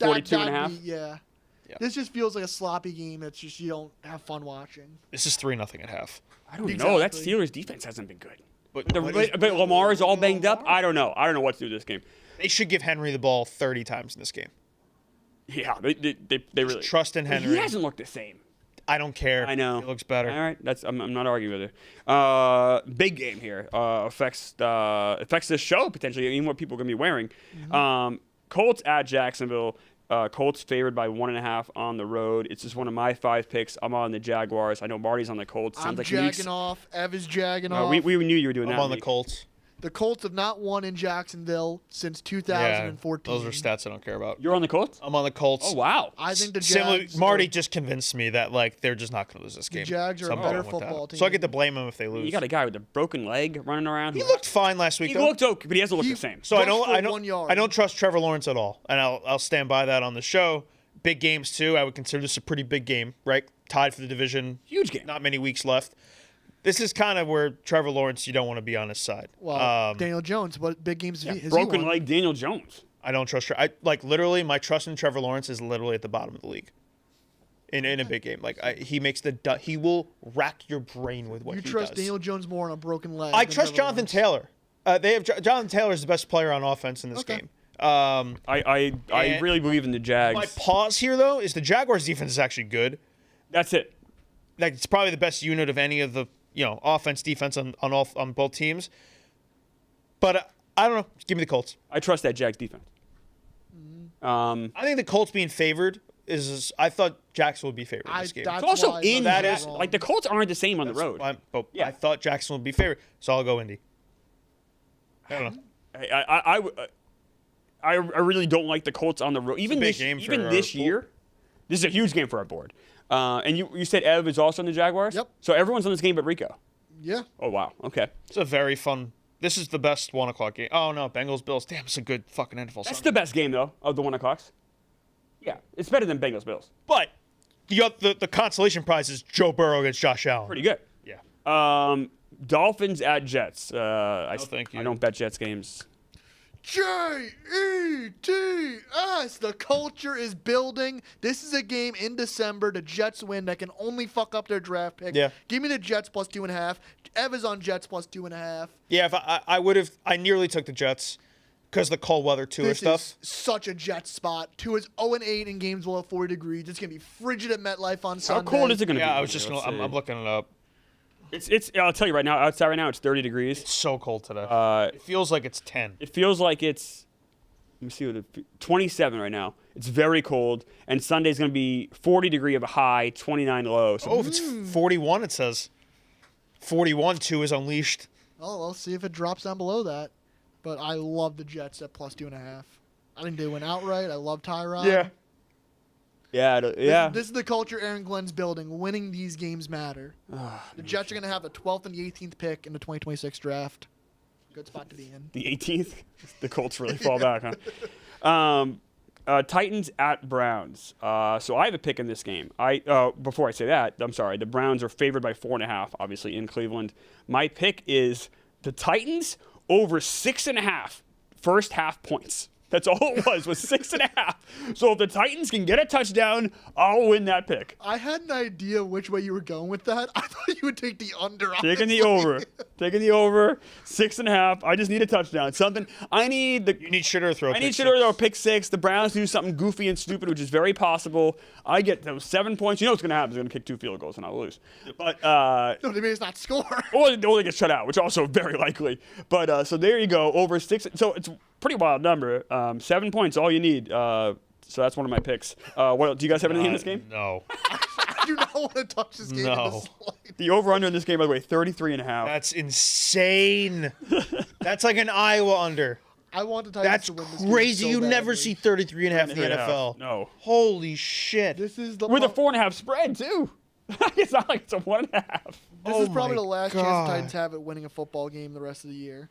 42.5? Yeah. Yeah. This just feels like a sloppy game that's just you don't have fun watching. This is 3-0 at half. I don't know. Exactly. That Steelers defense hasn't been good. But, But Lamar is all banged up. I don't know. I don't know what to do with this game. they should give Henry the ball 30 times in this game. Yeah, they really Trust in Henry. He hasn't looked the same. I don't care. I know. He looks better. All right, I'm not arguing with it. Big game here. Affects this show potentially. Even what people are gonna be wearing. Colts at Jacksonville. Colts favored by 1.5 on the road. It's just one of my 5 picks. I'm on the Jaguars. I know Marty's on the Colts. I'm Sounds like jagging Meeks. off. Ev is jagging No, off. we knew you were doing I'm that. on the Meek. Colts. The Colts have not won in Jacksonville since Yeah, 2014. those are stats I don't care about. You're on the Colts. I'm on the Colts. Oh wow. I think the Similar, Jags. Marty just convinced me that like they're just not going to lose this game. Jags are So a I'm better going with that. football So I team. get to blame them if they lose. You got a guy with a broken leg running around. He looked fine last week. He though. looked okay, but he hasn't looked He- the same. So I rushed for don't. 1 yard. I don't trust Trevor Lawrence at all, and I'll stand by that on the show. Big games too. I would consider this a pretty big game, right? Tied for the division. Huge game. Not many weeks left. This is kind of where Trevor Lawrence, you don't want to be on his side. Well, Daniel Jones, what big games has he Broken won? leg Daniel Jones. I don't trust. I like literally my trust in Trevor Lawrence is literally at the bottom of the league. In a big game, like he makes he will rack your brain with what You he trust does. Daniel Jones more on a broken leg. I than trust Trevor Jonathan Lawrence. Taylor. They have Jonathan Taylor is the best player on offense in this Okay. game. I And really believe in the Jags. My pause here though is the Jaguars defense is actually good. That's it. Like it's probably the best unit of any of the offense defense on both teams. But I don't know. Give me the Colts. I trust that Jags defense. I think the Colts being favored is. I thought Jackson would be favored in this game. that's It's also why I in voted that that is- wrong. like the Colts aren't the same on the road. But Yeah. I thought Jackson would be favored, so I'll go Indy. I don't know. I really don't like the Colts on the road. Even big this game for even our this pool. year, this is a huge game for our board. And you said Ev is also on the Jaguars. Yep. So everyone's on this game but Rico. Yeah. Oh wow. Okay. It's a very fun This is the best 1 o'clock game. Oh no, Bengals Bills. Damn, it's a good fucking NFL. That's Sunday. the best game though of the 1 o'clocks. Yeah, it's better than Bengals Bills. But the consolation prize is Joe Burrow against Josh Allen. Pretty good. Yeah. Dolphins at Jets. Thank you. I don't bet Jets games. Jets. The culture is building. This is a game in December. The Jets win. That can only fuck up their draft pick. Yeah. Give me the Jets plus 2.5. Ev is on Jets plus 2.5. Yeah, if I nearly took the Jets because the cold weather Tua This stuff. is such a Jets spot. Tua is 0-8 in games below 40 degrees. It's gonna be frigid at MetLife on How Sunday. cold is it going to be? Yeah, I was just Let's I'm see. looking it up. It's. I'll tell you right now. Outside right now, it's 30 degrees. It's so cold today. Uh, It feels like it's 10. It feels like it's. Let me see what 27 right now. It's very cold, and Sunday's going to be 40 degree of a high, 29 low. So Oh, if it's 41, it says. 41, 2 is unleashed. Oh, we'll see if it drops down below that. But I love the Jets at plus 2.5. I think they win outright. I love Tyrod. Yeah. This is the culture Aaron Glenn's building. Winning these games matter. The Jets are going to have the 12th and the 18th pick in the 2026 draft. Good spot to be in. The 18th, the Colts really fall back, huh? Titans at Browns. So I have a pick in this game. Before I say that, I'm sorry. The Browns are favored by 4.5, obviously in Cleveland. My pick is the Titans over 6.5 first half points. That's all it was 6.5. So if the Titans can get a touchdown, I'll win that pick. I had an idea which way you were going with that. I thought you would take the under. Taking the over. 6.5. I just need a touchdown. Something. I need the. You need Shitter to throw a I need pick Shitter to throw a six. pick 6. The Browns do something goofy and stupid, which is very possible. I get those 7 points. You know what's going to happen? They're going to kick 2 field goals and I'll lose. But No, they may not score. or they get shut out, which is also very likely. But so there you go. Over 6. So it's a pretty wild number. 7 points, all you need. So that's one of my picks. What do you guys have anything in this game? No. I do not want to touch this game in the No. slightest. The over/under in this game, by the way, 33.5. That's insane. That's like an Iowa under. I want the Titans That's to win this game crazy. so You never badly. see 33.5 in the 33.5. NFL. No. Holy shit. This is the With a 4.5 spread too. It's not like it's a 1.5. This Oh is probably my the last chance God. the Titans have at winning a football game the rest of the year.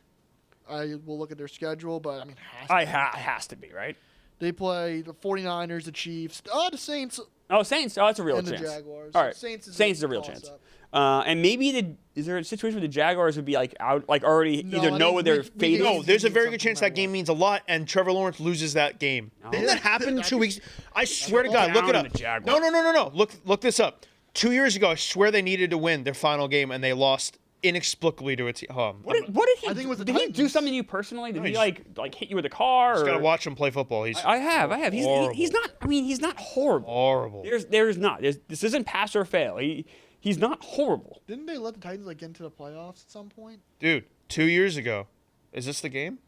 I will look at their schedule, but I mean, It has to be, right? they play the 49ers, the Chiefs, the Saints, Oh, Saints. Oh, that's a real and chance. the Jaguars. All right. Saints is a real chance. toss-up. And maybe is there a situation where the Jaguars would be like out, like already No, either I know think where they're we fading? gave- No, there's a very something good chance no that matter game what. means a lot, and Trevor Lawrence loses that game. Didn't that happen 2 weeks? I swear to Look God, look it down up. on the Jaguars. No. Look this up. 2 years ago, I swear they needed to win their final game, and they lost inexplicably to a team. What did he? I think it was the did he do Titans. something to you personally? Did No, he he's- like hit you with a car? Just Or? gotta watch him play football. He's I have. horrible. He's not. I mean, he's not horrible. horrible. There's not. This isn't pass or fail. He's not horrible. Didn't they let the Titans get into the playoffs at some point? Dude, 2 years ago. Is this the game?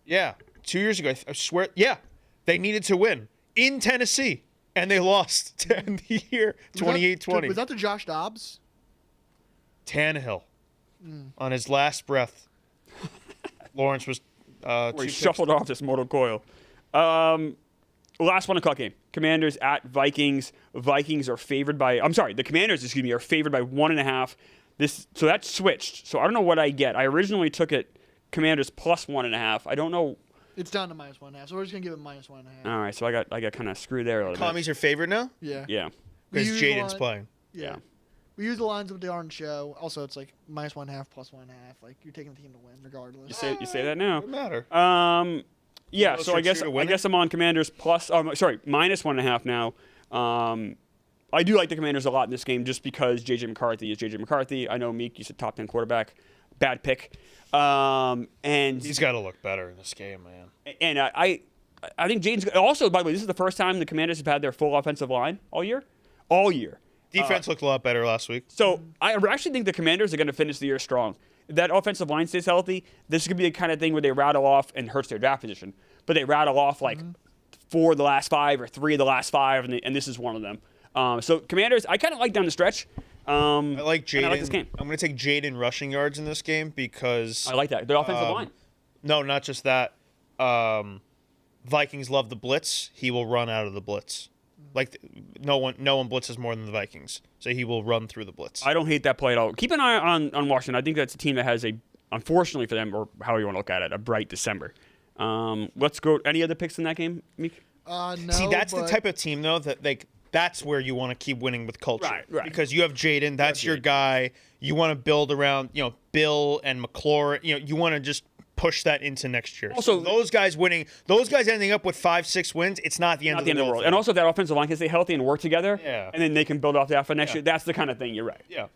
Yeah, 2 years ago. I swear. Yeah, they needed to win in Tennessee, and they lost to end the year Was that- 28-20. Was that the Josh Dobbs? Tannehill on his last breath. Lawrence was Where two he picks. shuffled off this mortal coil. Last 1 o'clock game. Commanders at Vikings. Vikings are favored by. I'm sorry. The Commanders, are favored by 1.5. So that switched. So I don't know what I get. I originally took it Commanders plus 1.5. I don't know. It's down to -1.5, so we're just gonna give it -1.5. All right. So I got kind of screwed there a little bit. Commies are favored now Yeah. Yeah. We because use Jaden's the playing. Yeah. We use the lines of the on show. Also, it's like -1.5, +1.5. Like you're taking the team to win regardless. You say that now. Doesn't matter. Yeah, Well, so I guess to win it? I'm on Commanders plus. -1.5 now. I do like the Commanders a lot in this game just because JJ McCarthy is JJ McCarthy. I know Meek, you said top 10 quarterback, bad pick, and He's got to look better in this game, man. I think Jaden's also. By the way, this is the first time the Commanders have had their full offensive line all year. All year. Defense looked a lot better last week. So I actually think the Commanders are going to finish the year strong. If that offensive line stays healthy, this could be the kind of thing where they rattle off and hurts their draft position. But they rattle off like 4 of the last 5 or 3 of the last 5, and this is one of them. So Commanders, I kind of like down the stretch. I like Jaden. and I like this game. I'm going to take Jaden rushing yards in this game because I like that. Their offensive line. no, not just that. Vikings love the blitz. He will run out of the blitz. Like no one blitzes more than the Vikings, so he will run through the blitz. I don't hate that play at all. Keep an eye on Washington. I think that's a team that has a unfortunately for them, or however you want to look at it, a bright December. Let's go. Any other picks in that game, Meek? No, See, that's the but type of team though that that's where you want to keep winning with culture, Right. Because you have Jaden, that's your Jaden. guy. You want to build around, Bill and McLaurin. You want to just push that into next year. Also- So those guys winning, those guys ending up with 5-6 wins, it's not the end Not of the the end of the world. for And them. also, that offensive line can stay healthy and work together. Yeah. And then they can build off that for next Yeah. year. That's the kind of thing. You're right. Yeah.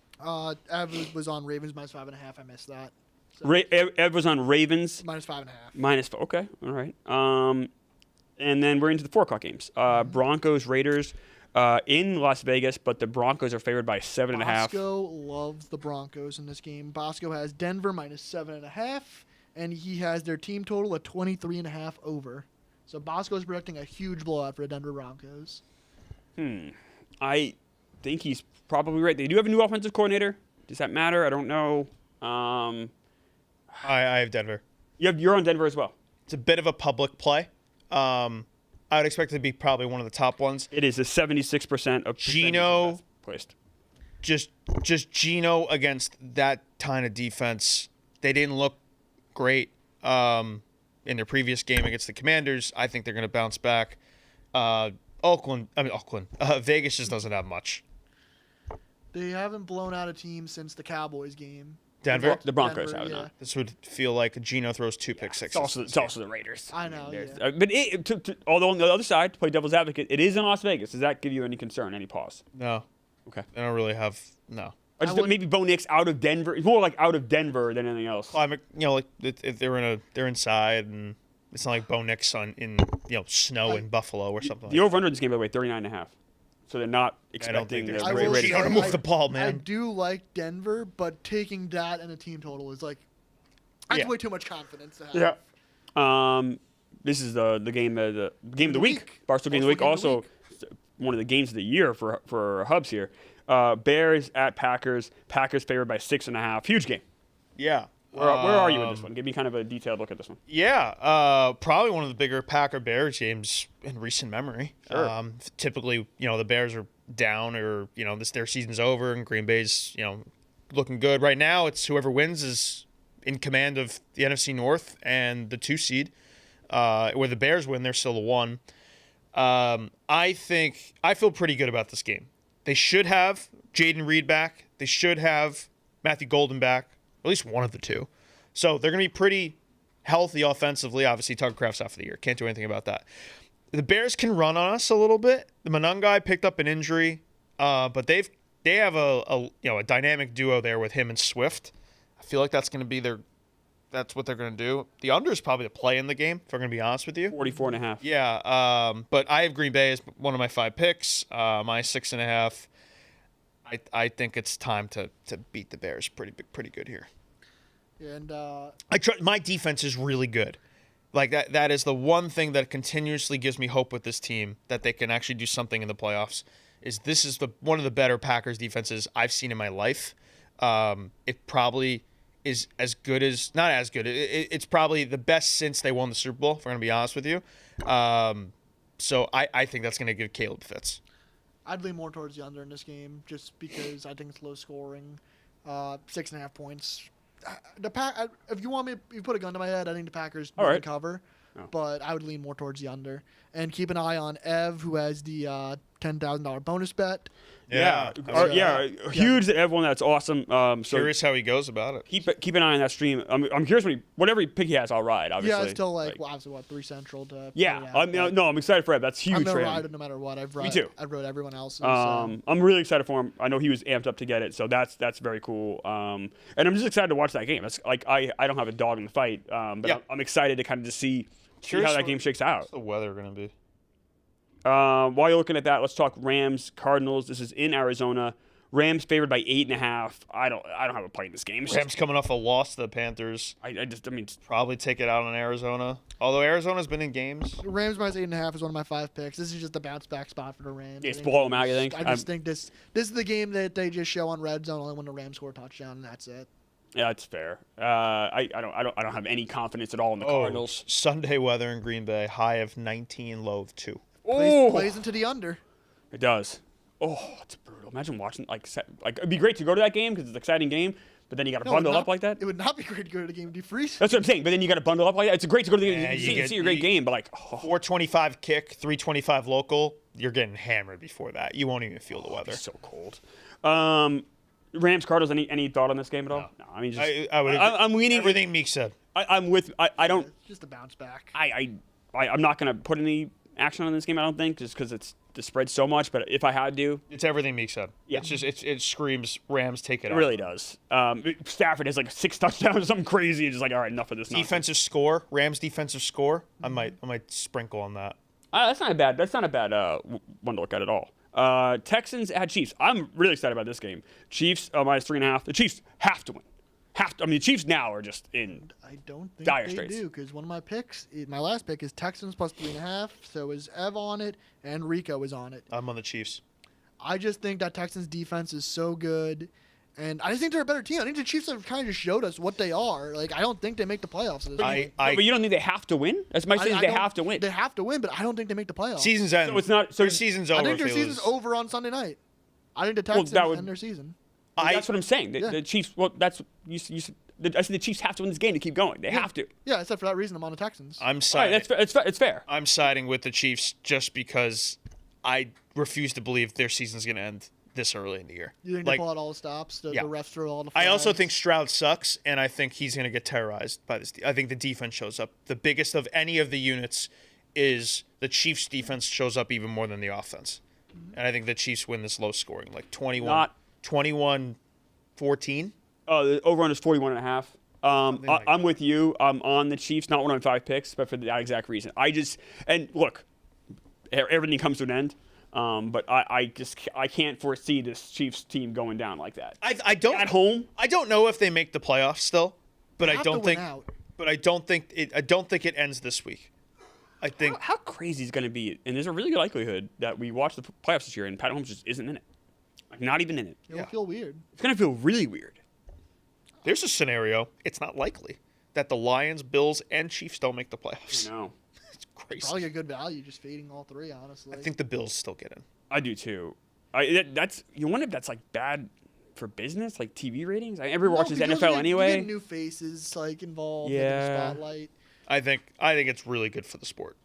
Ev was on Ravens -5.5. I missed that. So, Ev was on Ravens -5.5. -5. Okay. All right. And then we're into the 4 o'clock games. Broncos, Raiders in Las Vegas, but the Broncos are favored by 7.5. Bosco loves the Broncos in this game. Bosco has Denver -7.5, and he has their team total at 23.5 over. So Bosco is projecting a huge blowout for the Denver Broncos. I think he's probably right. They do have a new offensive coordinator. Does that matter? I don't know. I have Denver. You're on Denver as well. It's a bit of a public play. I would expect it to be probably one of the top ones. It is a 76% of Geno- placed. Just Geno against that kind of defense. They didn't look great in their previous game against the Commanders. I think they're going to bounce back. Vegas just doesn't have much. They haven't blown out a team since the Cowboys game. Denver? The Broncos Denver, have yeah. not. This would feel like Geno throws 2 pick sixes. It's also the Raiders. I know, There's- yeah. But although on the other side, to play devil's advocate, it is in Las Vegas. Does that give you any concern, any pause? No. Okay. I don't really have no. I just wouldn't- maybe Bo Nix out of Denver. It's more like out of Denver than anything else. Climate, like if they're inside and it's not like Bo Nix in snow in Buffalo or something. The over-under in this game, by the way, 39.5. So they're not I don't expecting think the there's I great will Raiders. Geno to say move I- the ball, I man. do like Denver, but taking that and a team total is like that's Yeah. way too much confidence to have. Yeah. This is the game of the week. Barstool game of the week. Also, one of the games of the year for Hubs here. Bears at Packers. Packers favored by 6.5. Huge game. Yeah. Where are you in this one? Give me kind of a detailed look at this one. Yeah, probably one of the bigger Packer Bears games in recent memory. Sure. Typically, the Bears are down or their season's over and Green Bay's looking good right now. It's whoever wins is in command of the NFC North and the 2 seed. Where the Bears win, they're still the 1. I feel pretty good about this game. They should have Jaden Reed back. They should have Matthew Golden back. At least one of the 2. So they're going to be pretty healthy offensively. Obviously, Tucker Kraft's out for the year. Can't do anything about that. The Bears can run on us a little bit. The Monangai picked up an injury, but they have a dynamic duo there with him and Swift. I feel like that's going to be that's what they're going to do. The under is probably the play in the game, if I'm going to be honest with you. 44.5. Yeah, but I have Green Bay as one of my 5 picks. My 6.5. I think it's time to beat the Bears pretty good here. And My defense is really good. Like that is the one thing that continuously gives me hope with this team that they can actually do something in the playoffs. This is one of the better Packers defenses I've seen in my life. It probably is as good as not as good. It's probably the best since they won the Super Bowl. If I'm going to be honest with you, so I think that's going to give Caleb fits. I'd lean more towards the under in this game just because I think it's low scoring. 6.5 points. If you want me, you put a gun to my head. I think the Packers All will right. cover, Oh. but I would lean more towards the under. And keep an eye on Ev, who has the $10,000 bonus bet. Yeah. Yeah. Huge that everyone. That's awesome. So Curious how he goes about it. keep an eye on that stream. I'm curious whatever pick he has, I'll ride. Obviously. Yeah, it's still obviously 3 Central to. Yeah. pay out, but I'm excited for him. That's huge I'm gonna for ride him. it no matter what. Me too. I've rode everyone else's. I'm really excited for him. I know he was amped up to get it, so that's very cool. And I'm just excited to watch that game. That's like I don't have a dog in the fight, but Yeah. I'm excited to kind of just see Curious how that what- game shakes out. What's the weather going to be? While you're looking at that, let's talk Rams Cardinals. This is in Arizona. Rams favored by 8.5. I don't have a play in this game. It's Rams just- coming off a loss to the Panthers. I mean, Probably take it out on Arizona. Although Arizona's been in games. Rams minus 8.5 is one of my 5 picks. This is just a bounce back spot for the Rams. It's I think blow 'em out, you think? I just think this is the game that they just show on red zone only when the Rams score a touchdown, and that's it. yeah, it's fair. I don't have any confidence at all in the Cardinals. Sunday weather in Green Bay. High of 19, low of 2. Plays into the under. It does. Oh, it's brutal. Imagine watching it'd be great to go to that game because it's an exciting game, but then you got to bundle up like that. It would not be great to go to the game. Do you freeze? That's what I'm saying. But then you got to bundle up like that. It's great to go to the game. Yeah, You see a great game, but 425 kick, 325 local. You're getting hammered before that. You won't even feel the weather. it's so cold. Rams Cardinals. Any thought on this game at all? No. I mean, I'm leaning. Everything Meek said. I'm with. I don't. It's just a bounce back. I'm not gonna put any action on this game. I don't think just because it's the spread so much. But if I had to, It's everything Meek said. Yeah. It's just it screams Rams take it. it really does. Stafford has like 6 touchdowns or something crazy. It's just like, all right, enough of this. Defensive score, Rams defensive score. I might sprinkle on that. That's not a bad. That's not a bad one to look at all. Texans at Chiefs. I'm really excited about this game. Chiefs minus 3.5. The Chiefs have to win. The Chiefs now are just in. I don't think dire they straits. do because one of my picks, my last pick is Texans plus 3.5. So is Ev on it and Rico is on it. I'm on the Chiefs. I just think that Texans defense is so good, and I just think they're a better team. I think the Chiefs have kind of just showed us what they are. Like I don't think they make the playoffs. This year. But you don't think they have to win? That's my saying. They have to win. They have to win, but I don't think they make the playoffs. Season's end. So it's not. So Their season's over. I think their if they season's lose. over on Sunday night. I think the Texans end their season. That's what I'm saying. Yeah. The Chiefs. Well, that's you. I said the Chiefs have to win this game to keep going. They have to. Yeah, except for that reason, I'm on the Texans. I'm All right, siding. it's fair. I'm siding with the Chiefs just because I refuse to believe their season's going to end this early in the year. You think they pull out all the stops? The refs throw all the I also flags? think Stroud sucks, and I think he's going to get terrorized by this. I think the defense shows up. The biggest of any of the units is the Chiefs' defense shows up even more than the offense. And I think the Chiefs win this low scoring, like 21-14. The over-under is 41.5. I'm with you. I'm on the Chiefs, not one of my 5 picks, but for that exact reason. Look, everything comes to an end. But I can't foresee this Chiefs team going down like that. I don't at home. I don't know if they make the playoffs still, but I don't think. Out. But I don't think it ends this week. I think How crazy is going to be? And there's a really good likelihood that we watch the playoffs this year, and Pat Mahomes just isn't in it. Like not even in it. It'll feel weird. It's going to feel really weird. there's a scenario. It's not likely that the Lions, Bills, and Chiefs don't make the playoffs. I know. It's crazy. Probably a good value just fading all three, honestly. I think the Bills still get in. I do too. That's you wonder if that's like bad for business, like TV ratings. Everyone watches because NFL you anyway. get new faces like involved in Yeah. the spotlight. I think it's really good for the sport.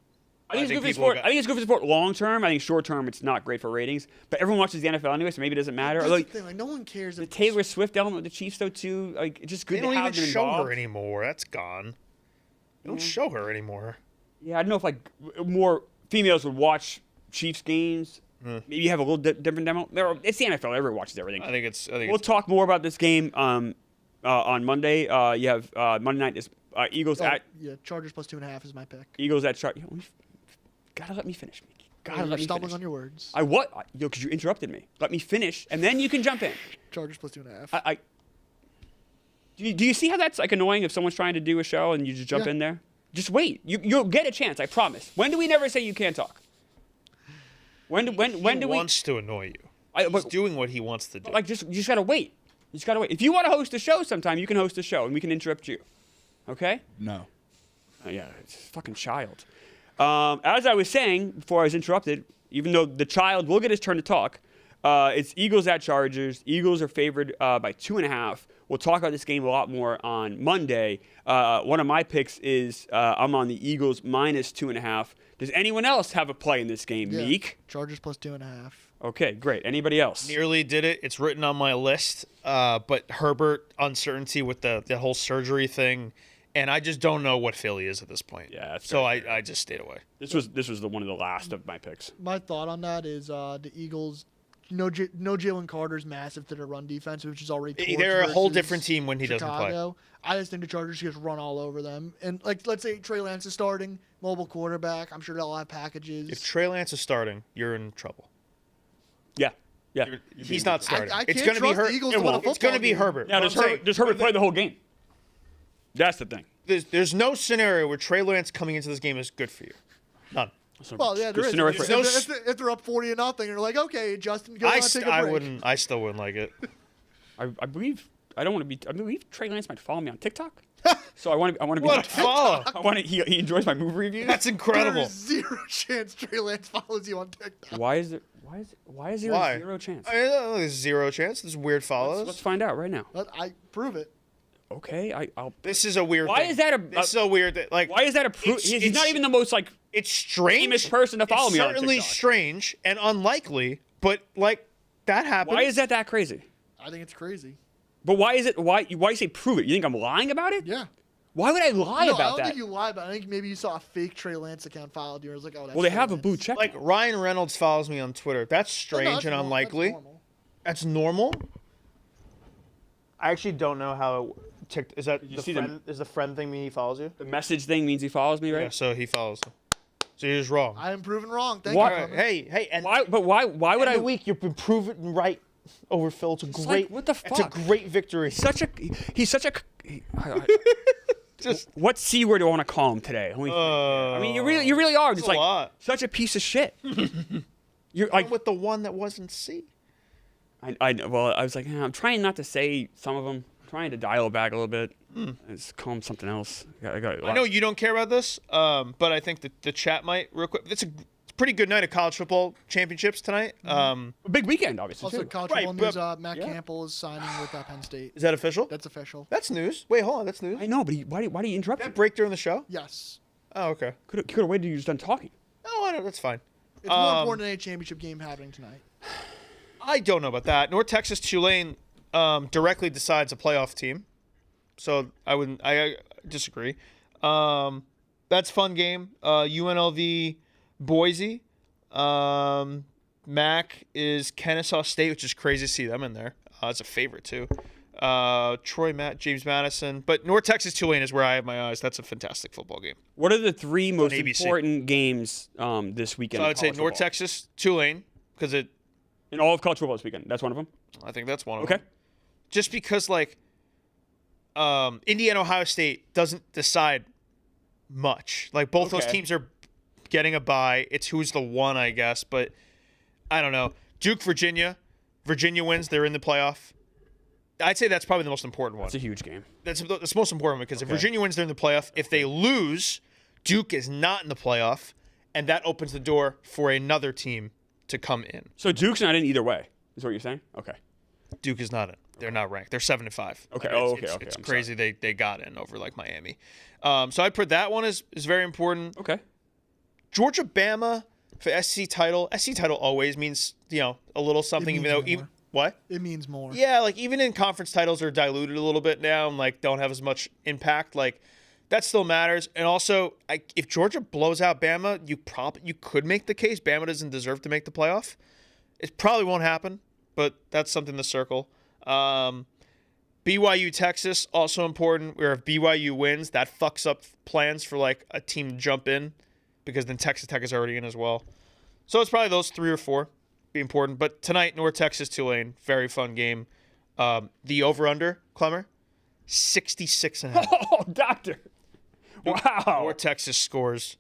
I think it's good for the people sport. got- I think it's good for the sport long term. I think short term it's not great for ratings. But everyone watches the NFL anyway, so maybe it doesn't matter. That's Like the thing. Like no one cares. the If Taylor Swift element with the Chiefs though too. Like it's just good They to don't have even them show involved. her anymore. That's gone. They don't show her anymore. Yeah, I don't know if like more females would watch Chiefs games. Maybe you have a little different demo. It's the NFL. Everyone watches everything. I think it's. We'll talk more about this game on Monday. You have Monday night is Eagles at Chargers plus 2.5 is my pick. Eagles at Gotta let me finish, Mickey. Gotta You're let me stumbling finish. on your words. Because you interrupted me. Let me finish, and then you can jump in. Chargers plus 2.5. Do you see how that's like annoying if someone's trying to do a show and you just jump in there? Just wait. You'll get a chance. I promise. When do we never say you can't talk? When do He we? wants to annoy you. He's doing what he wants to do. Like you just gotta wait. You just gotta wait. If you want to host a show sometime, you can host a show and we can interrupt you. Okay? No. Yeah, it's a fucking child. As I was saying before I was interrupted, even though the child will get his turn to talk, it's Eagles at Chargers. Eagles are favored by 2.5. We'll talk about this game a lot more on Monday. One of my picks is I'm on the Eagles minus 2.5. Does anyone else have a play in this game, Meek? Chargers plus 2.5. Okay, great. Anybody else? Nearly did it. It's written on my list. But Herbert, uncertainty with the whole surgery thing. And I just don't know what Philly is at this point. Yeah, that's so fair. I just stayed away. This was one of the last of my picks. My thought on that is the Eagles. No Jalen Carter's massive to their run defense, which is already torched They're a whole versus different team when he Chicago. doesn't play. I just think the Chargers just run all over them. And like, let's say Trey Lance is starting, mobile quarterback. I'm sure they'll have packages. If Trey Lance is starting, you're in trouble. Yeah. He's not starting. I It's can't going to be trust the Eagles to win a It's going to football be game. Herbert. Yeah, What I'm saying- does Herbert play the whole game? That's the thing. There's no scenario where Trey Lance coming into this game is good for you. None. Well, yeah, there is. Scenario for- If they're up 40-0, you're like, okay, Justin, go take a break. I still wouldn't like it. I believe I don't want to be. I believe Trey Lance might follow me on TikTok. So I want to be. What follow? I want to. He enjoys my movie reviews. That's incredible. There's zero chance Trey Lance follows you on TikTok. Why is there Why? a zero chance? There's zero chance. There's weird follows. Let's find out right now. But I prove it. Okay, I'll. This is a weird. Why thing. is that a? This is a weird. Like, Why is that a proof? It's- He's it's- not even the most like it's strange. famous person to follow it's me on certainly TikTok. strange and unlikely, but like that happens. Why is that crazy? I think it's crazy. But why is it? Why you say prove it? You think I'm lying about it? Yeah. Why would I lie No, I about don't that? think you lied, but I think maybe you saw a fake Trey Lance account followed you. And it was like, oh, that's Well, they Trey have a Lance. blue check. Like Ryan Reynolds follows me on Twitter. That's No, strange that's and normal. unlikely. That's normal. That's normal. I actually don't know how. Is that you the see friend? Is the friend thing mean he follows you? The message thing means he follows me, right? Yeah, so he follows. So you're just wrong. I am proven wrong. Thank Why- you. Alright, Clement. hey, and Why? But why? Why would I? every week you've been proven right over Phil. It's a It's great. like, what the It's a fuck? great victory. He's such a. Just What C word do I want to call him today? Let me think here. I mean, you really are just a like lot. such a piece of shit. You're like, with the one that wasn't C. I know. Well, I was like, I'm trying not to say some of them. I'm trying to dial it back a little bit. Just call him something else. I know you don't care about this, but I think that the chat might real quick. It's a pretty good night of college football championships tonight. A big weekend, obviously. Also, too. college Right, football news, but- Matt yeah. Campbell is signing with Penn State. Is that official? That's official. That's news. Wait, hold on. That's news. I know, but why do you interrupt? That me? break during the show? Yes. Oh, okay. Could have waited till you were just done talking. Oh, I know. That's fine. It's more important than a championship game happening tonight. I don't know about that. North Texas Tulane directly decides a playoff team, so I disagree. That's a fun game. UNLV Boise. MAC is Kennesaw State, which is crazy to see them in there. It's a favorite too. James Madison, but North Texas Tulane is where I have my eyes. That's a fantastic football game. What are the three most ABC. important games this weekend? So I in would say college North football? Texas Tulane because in all of college football this weekend. That's one of them. I think that's one of Okay. them. Just because like Indiana Ohio State doesn't decide much. Like both those Okay. teams are getting a bye. It's who's the one, I guess, but I don't know. Duke Virginia wins, they're in the playoff. I'd say that's probably the most important one. It's a huge game. That's most important because if Virginia wins, they're in the playoff. If they lose, Duke is not in the playoff, and that opens the door for another team to come in. So Duke's not in either way. Is what you're saying? Okay. Duke is not in. They're not ranked. They're 7-5. Okay. Like, Oh, it's- okay. It's I'm crazy they got in over like Miami. So I'd put that one is very important. Okay. Georgia Bama for SC title. SC title always means a little something, means even though more. what? It means more. Yeah, like even in conference titles are diluted a little bit now and like don't have as much impact. Like that still matters. And also, if Georgia blows out Bama, you could make the case Bama doesn't deserve to make the playoff. It probably won't happen, but that's something to circle. BYU Texas also important. Where if BYU wins, that fucks up plans for like a team to jump in, because then Texas Tech is already in as well. So it's probably those 3 or 4 be important. But tonight, North Texas Tulane, very fun game. The over/under, Clemmer, 66.5. Oh, doctor. Wow. North Texas scores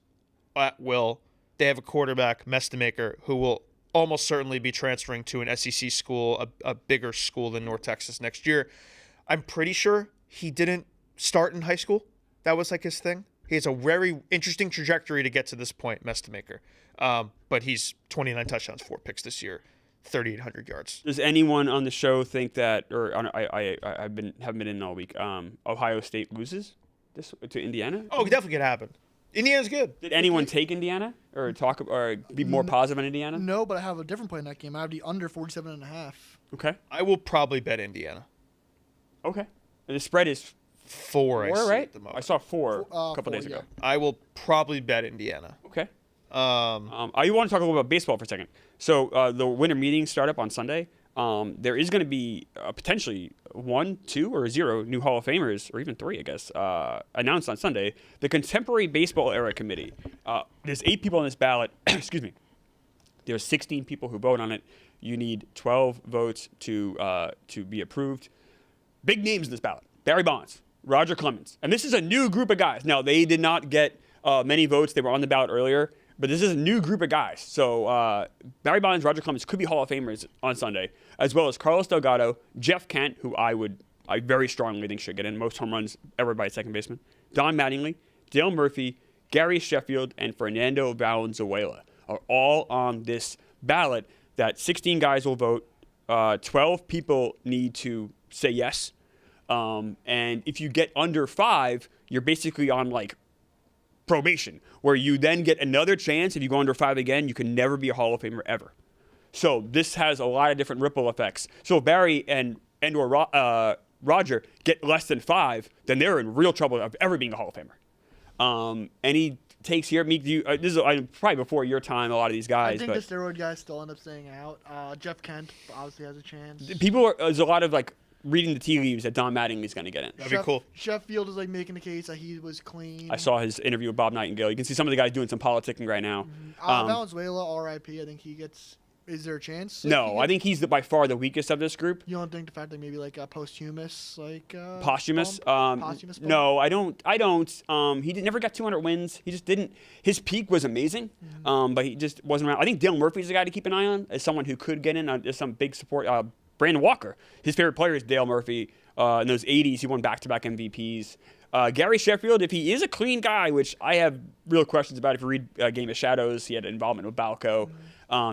at will. They have a quarterback, Mestamaker, who will almost certainly be transferring to an SEC school, a bigger school than North Texas next year. I'm pretty sure he didn't start in high school. That was like his thing. He has a very interesting trajectory to get to this point, Mestamaker. But he's 29 touchdowns, 4 picks this year, 3,800 yards. Does anyone on the show think that, or haven't been in all week? Ohio State loses this to Indiana? Oh, it definitely could happen. Indiana's good. Did anyone take Indiana or talk or be more positive on Indiana? No, but I have a different play in that game. I have the under 47.5. Okay. I will probably bet Indiana. Okay. And the spread is 4, I 4, see right? at the moment. I saw 4 a couple 4, days yeah. ago. I will probably bet Indiana. Okay. Um, I want to talk a little about baseball for a second. So the winter meetings start up on Sunday. There is going to be potentially 1, 2, or 0 new Hall of Famers, or even 3, I guess, announced on Sunday. The Contemporary Baseball Era Committee. There's 8 people on this ballot. Excuse me. There's 16 people who vote on it. You need 12 votes to be approved. Big names in this ballot: Barry Bonds, Roger Clemens, and this is a new group of guys. Now they did not get many votes; they were on the ballot earlier, but this is a new group of guys. So Barry Bonds, Roger Clemens could be Hall of Famers on Sunday, as well as Carlos Delgado, Jeff Kent, who I would I very strongly think should get in. Most home runs ever by a second baseman. Don Mattingly, Dale Murphy, Gary Sheffield, and Fernando Valenzuela are all on this ballot that 16 guys will vote. 12 people need to say yes. And if you get under 5, you're basically on like probation, where you then get another chance. If you go under 5 again, you can never be a Hall of Famer ever. So this has a lot of different ripple effects. So if Barry or Roger get less than 5, then they're in real trouble of ever being a Hall of Famer. Any takes here? Meek, this is probably before your time. A lot of these guys. I think but the steroid guys still end up staying out. Jeff Kent obviously has a chance. there's a lot of like reading the tea leaves that Don Mattingly's going to get in. That'd be cool. Sheffield is like making the case that he was clean. I saw his interview with Bob Nightingale. You can see some of the guys doing some politicking right now. Valenzuela, R.I.P. I think he gets. Is there a chance? No, I think he's by far the weakest of this group. You don't think the fact that maybe like a posthumous, like Posthumous? posthumous bump? No, I don't. He never got 200 wins. He just didn't. His peak was amazing, but he just wasn't around. I think Dale Murphy's the guy to keep an eye on as someone who could get in. As some big support. Brandon Walker, his favorite player is Dale Murphy. In those 80s, he won back-to-back MVPs. Gary Sheffield, if he is a clean guy, which I have real questions about. If you read Game of Shadows, he had involvement with Balco.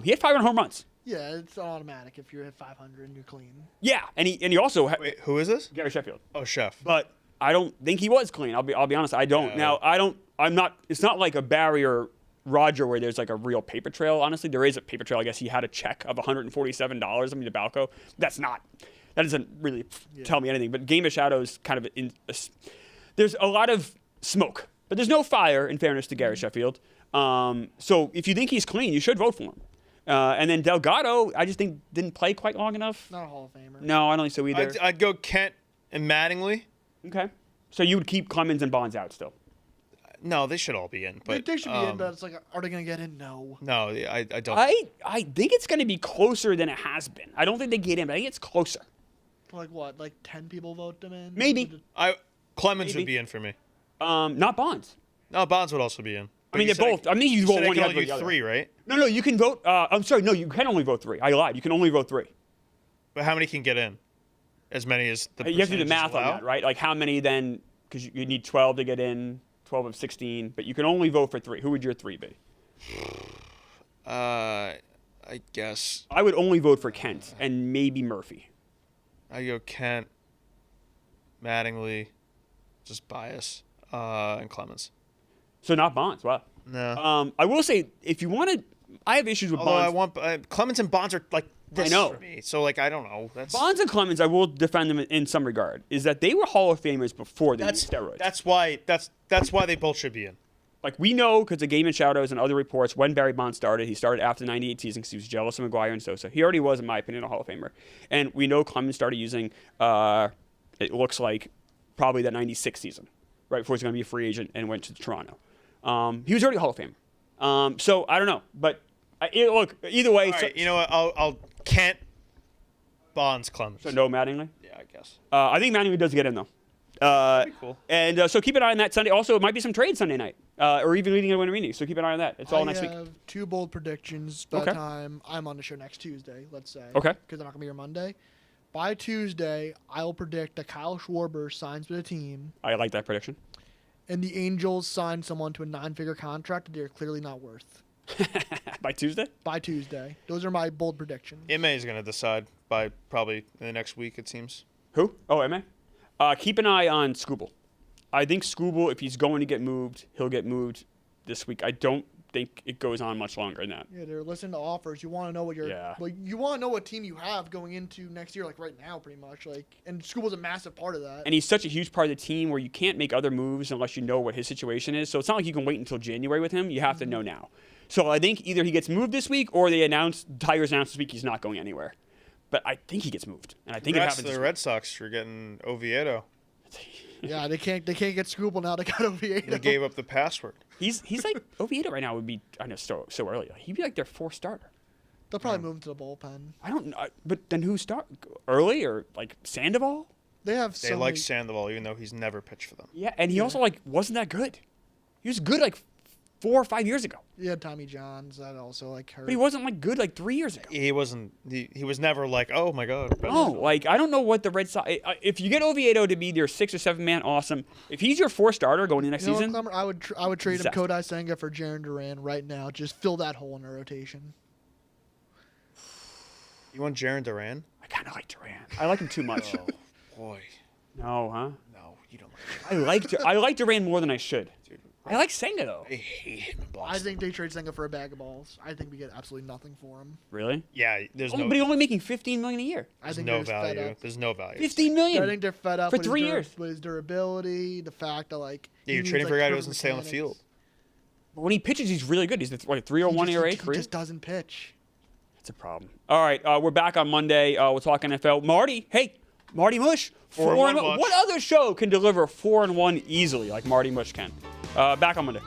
He had 500 home runs. Yeah, it's automatic if you're at 500 and you're clean. Yeah, and he also Wait, who is this? Gary Sheffield. Oh, Chef. But I don't think he was clean. I'll be honest. I don't. Yeah. Now I'm not. It's not like a Barry or Roger where there's like a real paper trail. Honestly, there is a paper trail. I guess he had a check of $147. I mean, to Balco. That doesn't really tell me anything. But Game of Shadows kind of there's a lot of smoke, but there's no fire. In fairness to Gary Sheffield. So if you think he's clean, you should vote for him. And then Delgado, I just think didn't play quite long enough. Not a Hall of Famer. No, I don't think so either. I'd go Kent and Mattingly. Okay. So you would keep Clemens and Bonds out still. No, they should all be in. But They should be in, but it's like, are they going to get in? No. No, I don't. I think it's going to be closer than it has been. I don't think they get in, but I think it's closer. Like what? Like 10 people vote them in? Maybe. Clemens Maybe. would be in for me. Not Bonds. No, Bonds would also be in. I mean, they're both. I mean, you vote So they one. can You have only to vote do the 3, other. right? No, you can vote. I'm sorry. No, you can only vote 3. I lied. You can only vote 3. But how many can get in? As many as the You have to do the percentages math on allow? that, right? Like how many then? Because you need 12 to get in. 12 of 16, but you can only vote for 3. Who would your 3 be? I guess I would only vote for Kent and maybe Murphy. I go Kent, Mattingly, just bias, and Clemens. So not Bonds. Wow. No. I will say, if you want to, I have issues with Although Bonds. I want Clemens and Bonds are like this know. for me. So like I don't know. That's Bonds and Clemens, I will defend them in some regard. Is that they were Hall of Famers before they used steroids. That's why they both should be in. Like we know because of Game of Shadows and other reports when Barry Bonds started. He started after the '98 season because he was jealous of McGuire and Sosa. He already was, in my opinion, a Hall of Famer. And we know Clemens started using. It looks like probably that '96 season, right before he's going to be a free agent and went to Toronto. He was already a Hall of Famer. So I don't know, but look either way. All right, you know what? I'll Kent, Bonds, Clemens. So no Mattingly. Yeah, I guess. I think Mattingly does get in though. That'd be cool. And so keep an eye on that Sunday. Also, it might be some trade Sunday night, or even leading into winter meetings. So keep an eye on that. It's all next week. I have 2 bold predictions by the time I'm on the show next Tuesday, let's say. Okay. Because I'm not going to be here Monday. By Tuesday, I'll predict that Kyle Schwarber signs with a team, I like that prediction. and the Angels sign someone to a 9-figure contract that they're clearly not worth. By Tuesday? By Tuesday. Those are my bold predictions. Ime is going to decide by probably in the next week, it seems. Who? Oh, M.A.? Keep an eye on Scooble. I think Scooble, if he's going to get moved, he'll get moved this week. I don't think it goes on much longer than that. Yeah, they're listening to offers. You want to know what you want to know what team you have going into next year, like right now, pretty much. Like, and Scooble's a massive part of that. And he's such a huge part of the team where you can't make other moves unless you know what his situation is. So it's not like you can wait until January with him. You have to know now. So I think either he gets moved this week or Tigers announced this week he's not going anywhere. But I think he gets moved, and I think it happens. The Red Sox for getting Oviedo. Yeah, they can't get Scooble now. They got Oviedo. They gave up the password. He's like Oviedo right now would be, I know, so early. He'd be like their 4th starter. They'll probably move him to the bullpen. I don't know, but then who start early or like Sandoval? They have They like Sandoval, even though he's never pitched for them. Yeah, and he also like wasn't that good. He was good like 4 or 5 years ago. You had Tommy Johns that also like hurt. But he wasn't like good like 3 years ago. He wasn't. He was never like, oh my god. No, like I don't know what the Red Sox. If you get Oviedo to be their 6 or 7 man, awesome. If he's your 4 starter going into next You know what, season, Clemmer? I would trade him disaster. Kodai Senga for Jaron Duran right now. Just fill that hole in the rotation. You want Jaron Duran? I kind of like Duran. I like him too much. Oh boy. No, huh? No, you don't like him. I like Duran more than I should. I like Senga though. I hate him in I Boston. think they trade Senga for a bag of balls. I think we get absolutely nothing for him. Really? Yeah, there's Oh, no. but he's only making $15 million a year. I There's think no they're just fed value. up. There's no value. $15 million. I think they're fed up For with 3 his years. with his durability, the fact that like Yeah, you're he trading needs, for a guy who perfect doesn't stay on the mechanics. field. But when he pitches, he's really good. He's the 301 ERA. He just doesn't pitch. That's a problem. All right, we're back on Monday. We'll talk NFL. Marty Mush. 4-1 4-1. Mush. What other show can deliver 4-1 easily like Marty Mush can? Back on Monday.